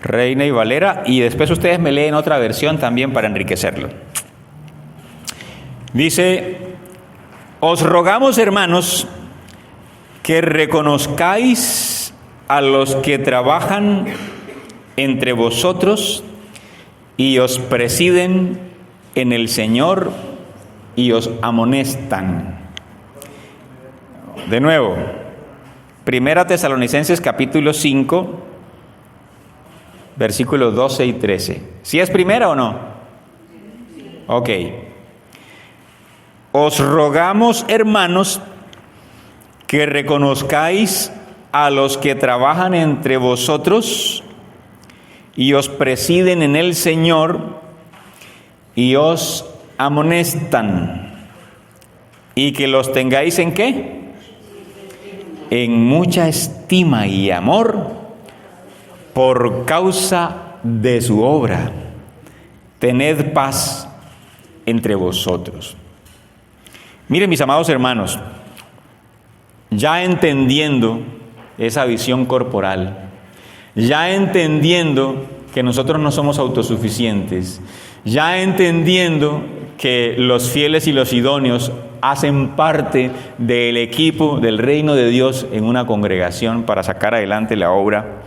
Speaker 1: Reina y Valera, y después ustedes me leen otra versión también para enriquecerlo. Dice: os rogamos, hermanos, que reconozcáis a los que trabajan entre vosotros y os presiden en el Señor y os amonestan. De nuevo, 1 Tesalonicenses capítulo 5, versículos 12 y 13. ¿Sí es primera o no? Ok. Os rogamos, hermanos, que reconozcáis a los que trabajan entre vosotros y os presiden en el Señor y os amonestan, y que los tengáis ¿en qué? En mucha estima y amor por causa de su obra. Tened paz entre vosotros. Miren, mis amados hermanos, ya entendiendo esa visión corporal, ya entendiendo que nosotros no somos autosuficientes, ya entendiendo que los fieles y los idóneos hacen parte del equipo del reino de Dios en una congregación para sacar adelante la obra,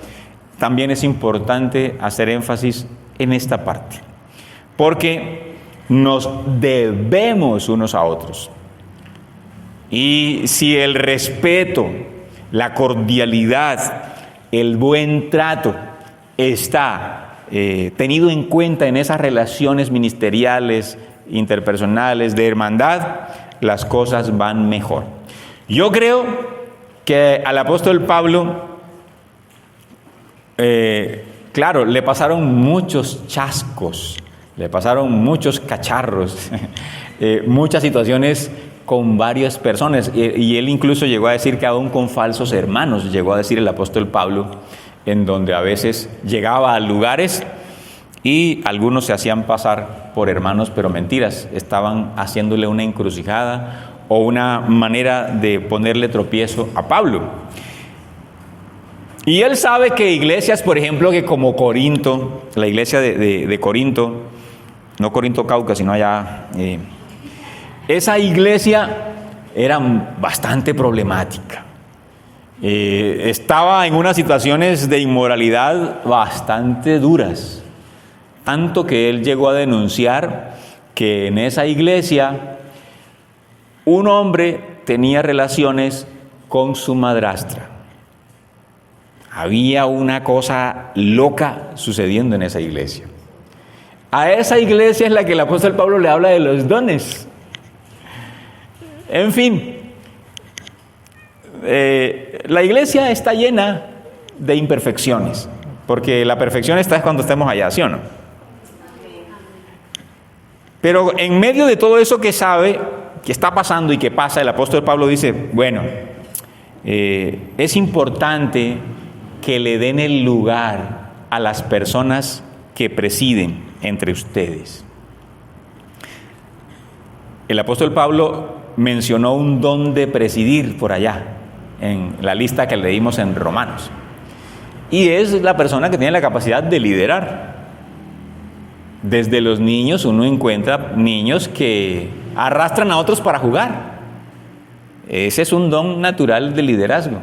Speaker 1: también es importante hacer énfasis en esta parte, porque nos debemos unos a otros. Y si el respeto, la cordialidad, el buen trato está tenido en cuenta en esas relaciones ministeriales, interpersonales, de hermandad, las cosas van mejor. Yo creo que al apóstol Pablo, claro, le pasaron muchos chascos, le pasaron muchos cacharros, muchas situaciones con varias personas, y él incluso llegó a decir que aún con falsos hermanos, llegó a decir el apóstol Pablo, en donde a veces llegaba a lugares y algunos se hacían pasar por hermanos, pero mentiras, estaban haciéndole una encrucijada o una manera de ponerle tropiezo a Pablo. Y él sabe que iglesias, por ejemplo, que como Corinto, la iglesia de Corinto, no Corinto Cauca, sino allá, esa iglesia era bastante problemática. Estaba en unas situaciones de inmoralidad bastante duras, tanto que él llegó a denunciar que en esa iglesia un hombre tenía relaciones con su madrastra. Había una cosa loca sucediendo en esa iglesia. A esa iglesia es la que el apóstol Pablo le habla de los dones. En fin, la iglesia está llena de imperfecciones, porque la perfección está cuando estemos allá, ¿sí o no? Pero en medio de todo eso que sabe, que está pasando y que pasa, el apóstol Pablo dice, bueno, es importante que le den el lugar a las personas que presiden entre ustedes. El apóstol Pablo mencionó un don de presidir por allá, en la lista que leímos en Romanos. Y es la persona que tiene la capacidad de liderar. Desde los niños uno encuentra niños que arrastran a otros para jugar. Ese es un don natural de liderazgo.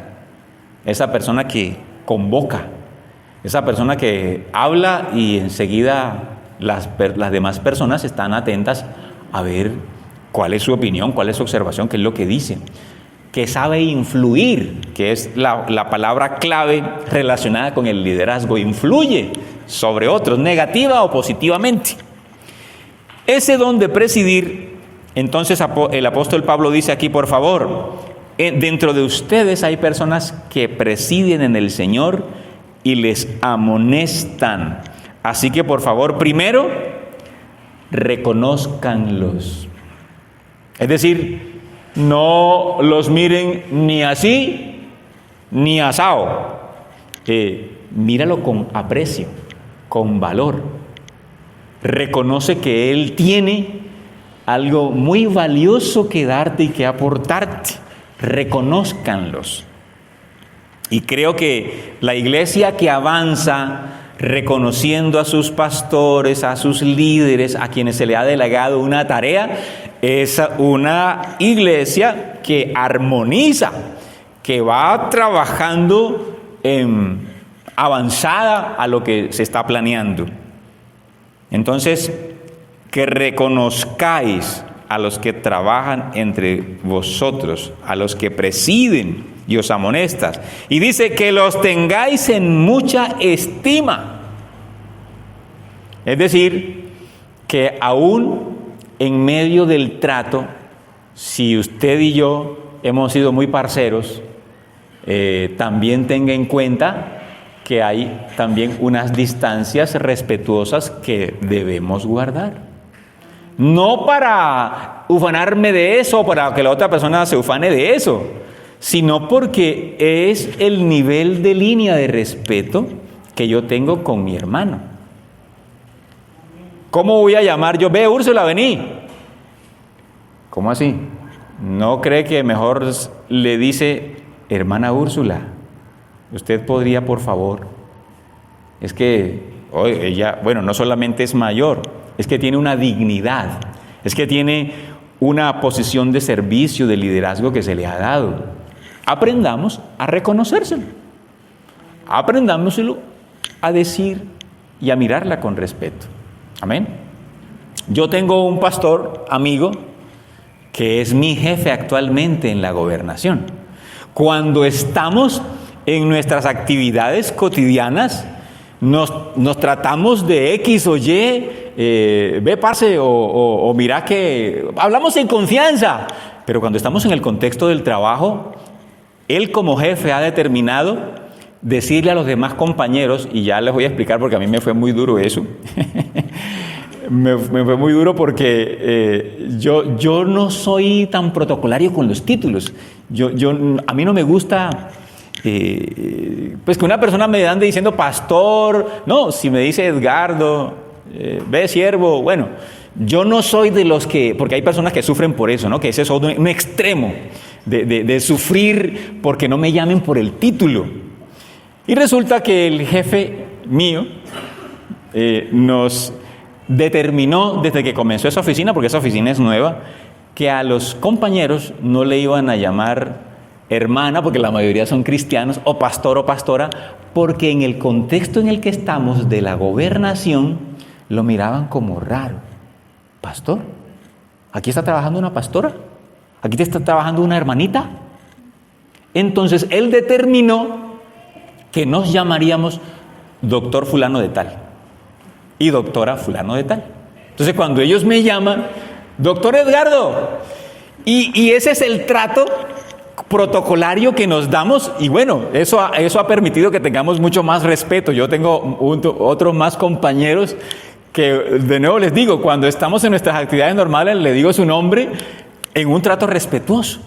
Speaker 1: Esa persona que convoca, esa persona que habla y enseguida las demás personas están atentas a ver cuál es su opinión, cuál es su observación, qué es lo que dice, que sabe influir, que es la palabra clave relacionada con el liderazgo, influye sobre otros, negativa o positivamente. Ese don de presidir, entonces el apóstol Pablo dice aquí, por favor, dentro de ustedes hay personas que presiden en el Señor y les amonestan. Así que por favor, primero, reconózcanlos. Es decir, no los miren ni así ni asao. Míralo con aprecio, con valor. Reconoce que Él tiene algo muy valioso que darte y que aportarte. Reconózcanlos. Y creo que la iglesia que avanza reconociendo a sus pastores, a sus líderes, a quienes se le ha delegado una tarea, es una iglesia que armoniza, que va trabajando avanzada a lo que se está planeando. Entonces, que reconozcáis a los que trabajan entre vosotros, a los que presiden y os amonestas. Y dice que los tengáis en mucha estima. Es decir, que aún en medio del trato, si usted y yo hemos sido muy parceros, también tenga en cuenta que hay también unas distancias respetuosas que debemos guardar. No para ufanarme de eso, para que la otra persona se ufane de eso, sino porque es el nivel de línea de respeto que yo tengo con mi hermano. ¿Cómo voy a llamar yo? Ve, Úrsula, vení. ¿Cómo así? ¿No cree que mejor le dice, hermana Úrsula, usted podría, por favor? Es que ella, bueno, no solamente es mayor, es que tiene una dignidad, es que tiene una posición de servicio, de liderazgo que se le ha dado. Aprendamos a reconocérselo. Aprendámoselo a decir y a mirarla con respeto. Amén. Yo tengo un pastor amigo que es mi jefe actualmente en la gobernación. Cuando estamos en nuestras actividades cotidianas, nos tratamos de X o Y ve, parce, o mira que hablamos en confianza. Pero cuando estamos en el contexto del trabajo, él como jefe ha determinado decirle a los demás compañeros, y ya les voy a explicar porque a mí me fue muy duro eso. me fue muy duro porque yo no soy tan protocolario con los títulos. A mí no me gusta pues que una persona me ande diciendo pastor. No, si me dice Edgardo, ve siervo, bueno, yo no soy de los que, porque hay personas que sufren por eso, ¿no? Que ese es un extremo de sufrir porque no me llamen por el título. Y resulta que el jefe mío nos determinó desde que comenzó esa oficina, porque esa oficina es nueva, que a los compañeros no le iban a llamar hermana, porque la mayoría son cristianos, o pastor o pastora, porque en el contexto en el que estamos de la gobernación lo miraban como raro. ¿Pastor? ¿Aquí está trabajando una pastora? ¿Aquí te está trabajando una hermanita? Entonces él determinó que nos llamaríamos doctor fulano de tal y doctora fulano de tal. Entonces cuando ellos me llaman, doctor Edgardo, y ese es el trato protocolario que nos damos, y bueno, eso ha permitido que tengamos mucho más respeto. Yo tengo otros más compañeros que, de nuevo les digo, cuando estamos en nuestras actividades normales, le digo su nombre en un trato respetuoso.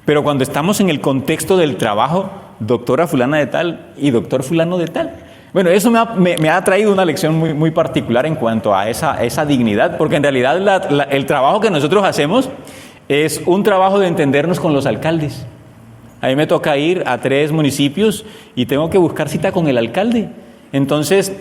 Speaker 1: Pero cuando estamos en el contexto del trabajo, doctora fulana de tal y doctor fulano de tal. Bueno, eso me ha traído una lección muy, muy particular en cuanto a esa dignidad, porque en realidad el trabajo que nosotros hacemos es un trabajo de entendernos con los alcaldes. A mí me toca ir a 3 municipios y tengo que buscar cita con el alcalde. Entonces,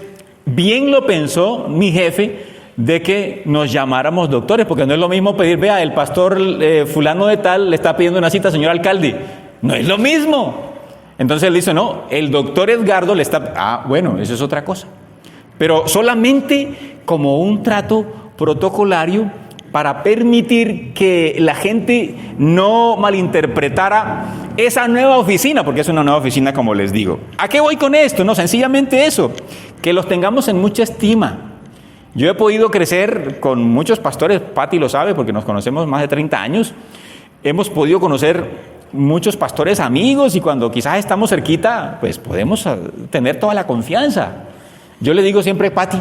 Speaker 1: bien lo pensó mi jefe de que nos llamáramos doctores, porque no es lo mismo pedir, vea, el pastor fulano de tal le está pidiendo una cita, señor alcalde. No es lo mismo. Entonces él dice, no, el doctor Edgardo le está... Ah, bueno, eso es otra cosa. Pero solamente como un trato protocolario para permitir que la gente no malinterpretara esa nueva oficina, porque es una nueva oficina, como les digo. ¿A qué voy con esto? No, sencillamente eso, que los tengamos en mucha estima. Yo he podido crecer con muchos pastores, Pati lo sabe porque nos conocemos más de 30 años, hemos podido conocer muchos pastores amigos y cuando quizás estamos cerquita, pues podemos tener toda la confianza. Yo le digo siempre Pati.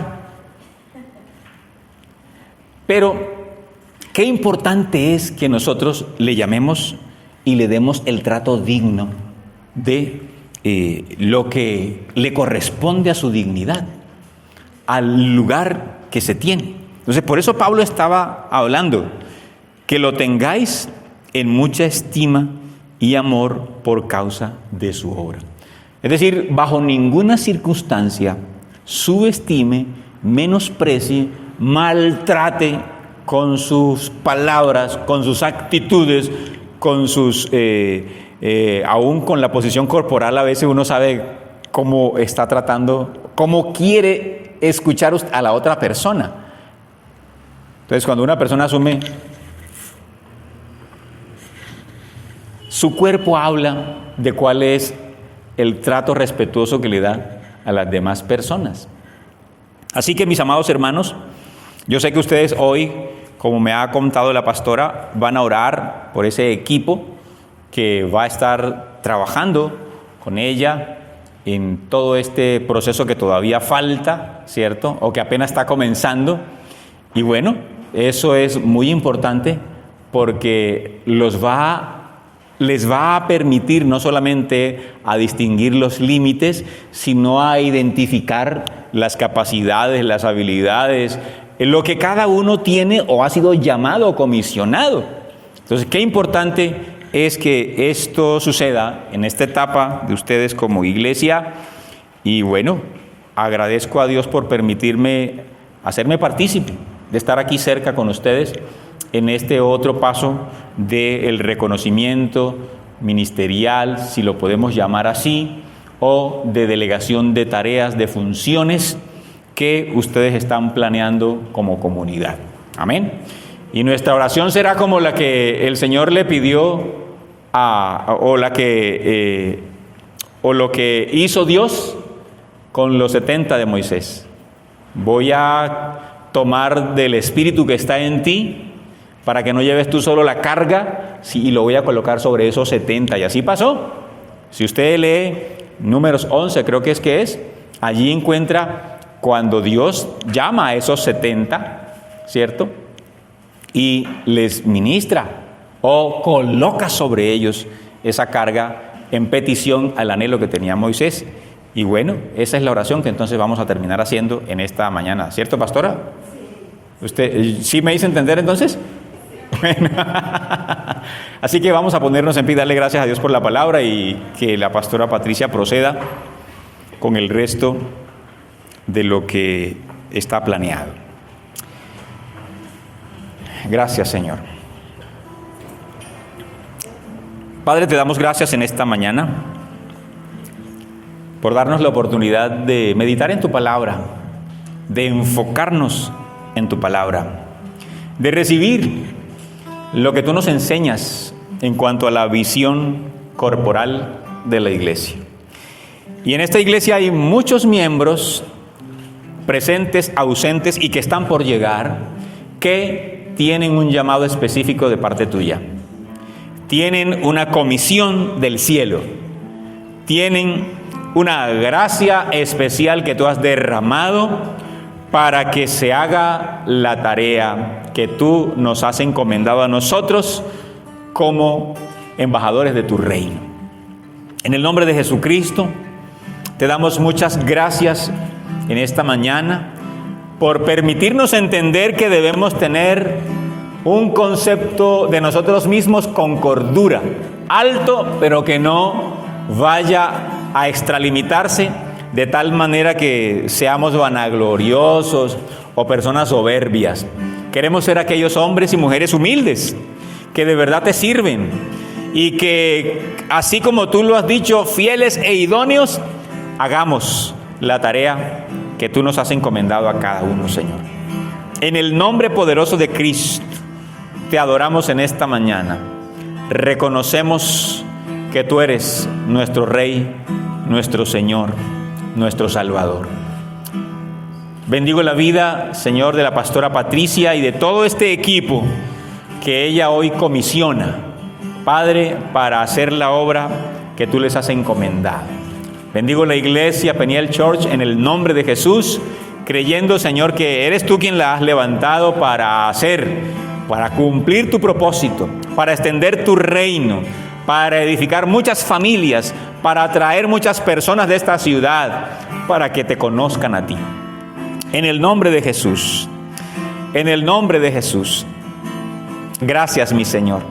Speaker 1: Pero qué importante es que nosotros le llamemos y le demos el trato digno de lo que le corresponde a su dignidad, al lugar que se tiene. Entonces, por eso Pablo estaba hablando, que lo tengáis en mucha estima y amor por causa de su obra. Es decir, bajo ninguna circunstancia subestime, menosprecie, maltrate con sus palabras, con sus actitudes, con sus, aún con la posición corporal, a veces uno sabe cómo está tratando, cómo quiere escuchar a la otra persona. Entonces, cuando una persona asume, su cuerpo habla de cuál es el trato respetuoso que le da a las demás personas. Así que, mis amados hermanos, yo sé que ustedes hoy, como me ha contado la pastora, van a orar por ese equipo que va a estar trabajando con ella en todo este proceso que todavía falta, ¿cierto? O que apenas está comenzando. Y bueno, eso es muy importante porque les va a permitir no solamente a distinguir los límites, sino a identificar las capacidades, las habilidades, lo que cada uno tiene o ha sido llamado o comisionado. Entonces, qué importante es que esto suceda en esta etapa de ustedes como iglesia. Y bueno, agradezco a Dios por permitirme hacerme partícipe de estar aquí cerca con ustedes en este otro paso del reconocimiento ministerial, si lo podemos llamar así, o de delegación de tareas, de funciones que ustedes están planeando como comunidad. Amén. Y nuestra oración será como la que el Señor le pidió o lo que hizo Dios con los 70 de Moisés. tomar del espíritu que está en ti, para que no lleves tú solo la carga, y lo voy a colocar sobre esos 70. Y así pasó. Si usted lee Números 11, creo que es, allí encuentra cuando Dios llama a esos 70, ¿cierto? Y les ministra o coloca sobre ellos esa carga en petición al anhelo que tenía Moisés. Y bueno, esa es la oración que entonces vamos a terminar haciendo en esta mañana, ¿cierto, pastora? Sí. ¿Usted sí me hizo entender entonces? Bueno, así que vamos a ponernos en pie y darle gracias a Dios por la palabra, y que la pastora Patricia proceda con el resto de lo que está planeado. Gracias, Señor. Padre, te damos gracias en esta mañana por darnos la oportunidad de meditar en tu palabra, de enfocarnos en tu palabra, de recibir lo que tú nos enseñas en cuanto a la visión corporal de la iglesia. Y en esta iglesia hay muchos miembros presentes, ausentes y que están por llegar, que tienen un llamado específico de parte tuya. Tienen una comisión del cielo. Tienen una gracia especial que tú has derramado para que se haga la tarea que tú nos has encomendado a nosotros como embajadores de tu reino. En el nombre de Jesucristo, te damos muchas gracias en esta mañana por permitirnos entender que debemos tener un concepto de nosotros mismos con cordura, alto, pero que no vaya a extralimitarse de tal manera que seamos vanagloriosos o personas soberbias. Queremos ser aquellos hombres y mujeres humildes que de verdad te sirven, y que, así como tú lo has dicho, fieles e idóneos, hagamos la tarea que tú nos has encomendado a cada uno, Señor. En el nombre poderoso de Cristo, te adoramos en esta mañana. Reconocemos que tú eres nuestro Rey, nuestro Señor, nuestro Salvador. Bendigo la vida, Señor, de la pastora Patricia y de todo este equipo que ella hoy comisiona, Padre, para hacer la obra que tú les has encomendado. Bendigo la iglesia Peniel Church en el nombre de Jesús, creyendo, Señor, que eres tú quien la has levantado para cumplir tu propósito, para extender tu reino, para edificar muchas familias, para atraer muchas personas de esta ciudad, para que te conozcan a ti. En el nombre de Jesús, en el nombre de Jesús. Gracias, mi Señor.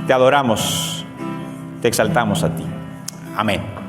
Speaker 1: Te adoramos, te exaltamos a ti. Amén.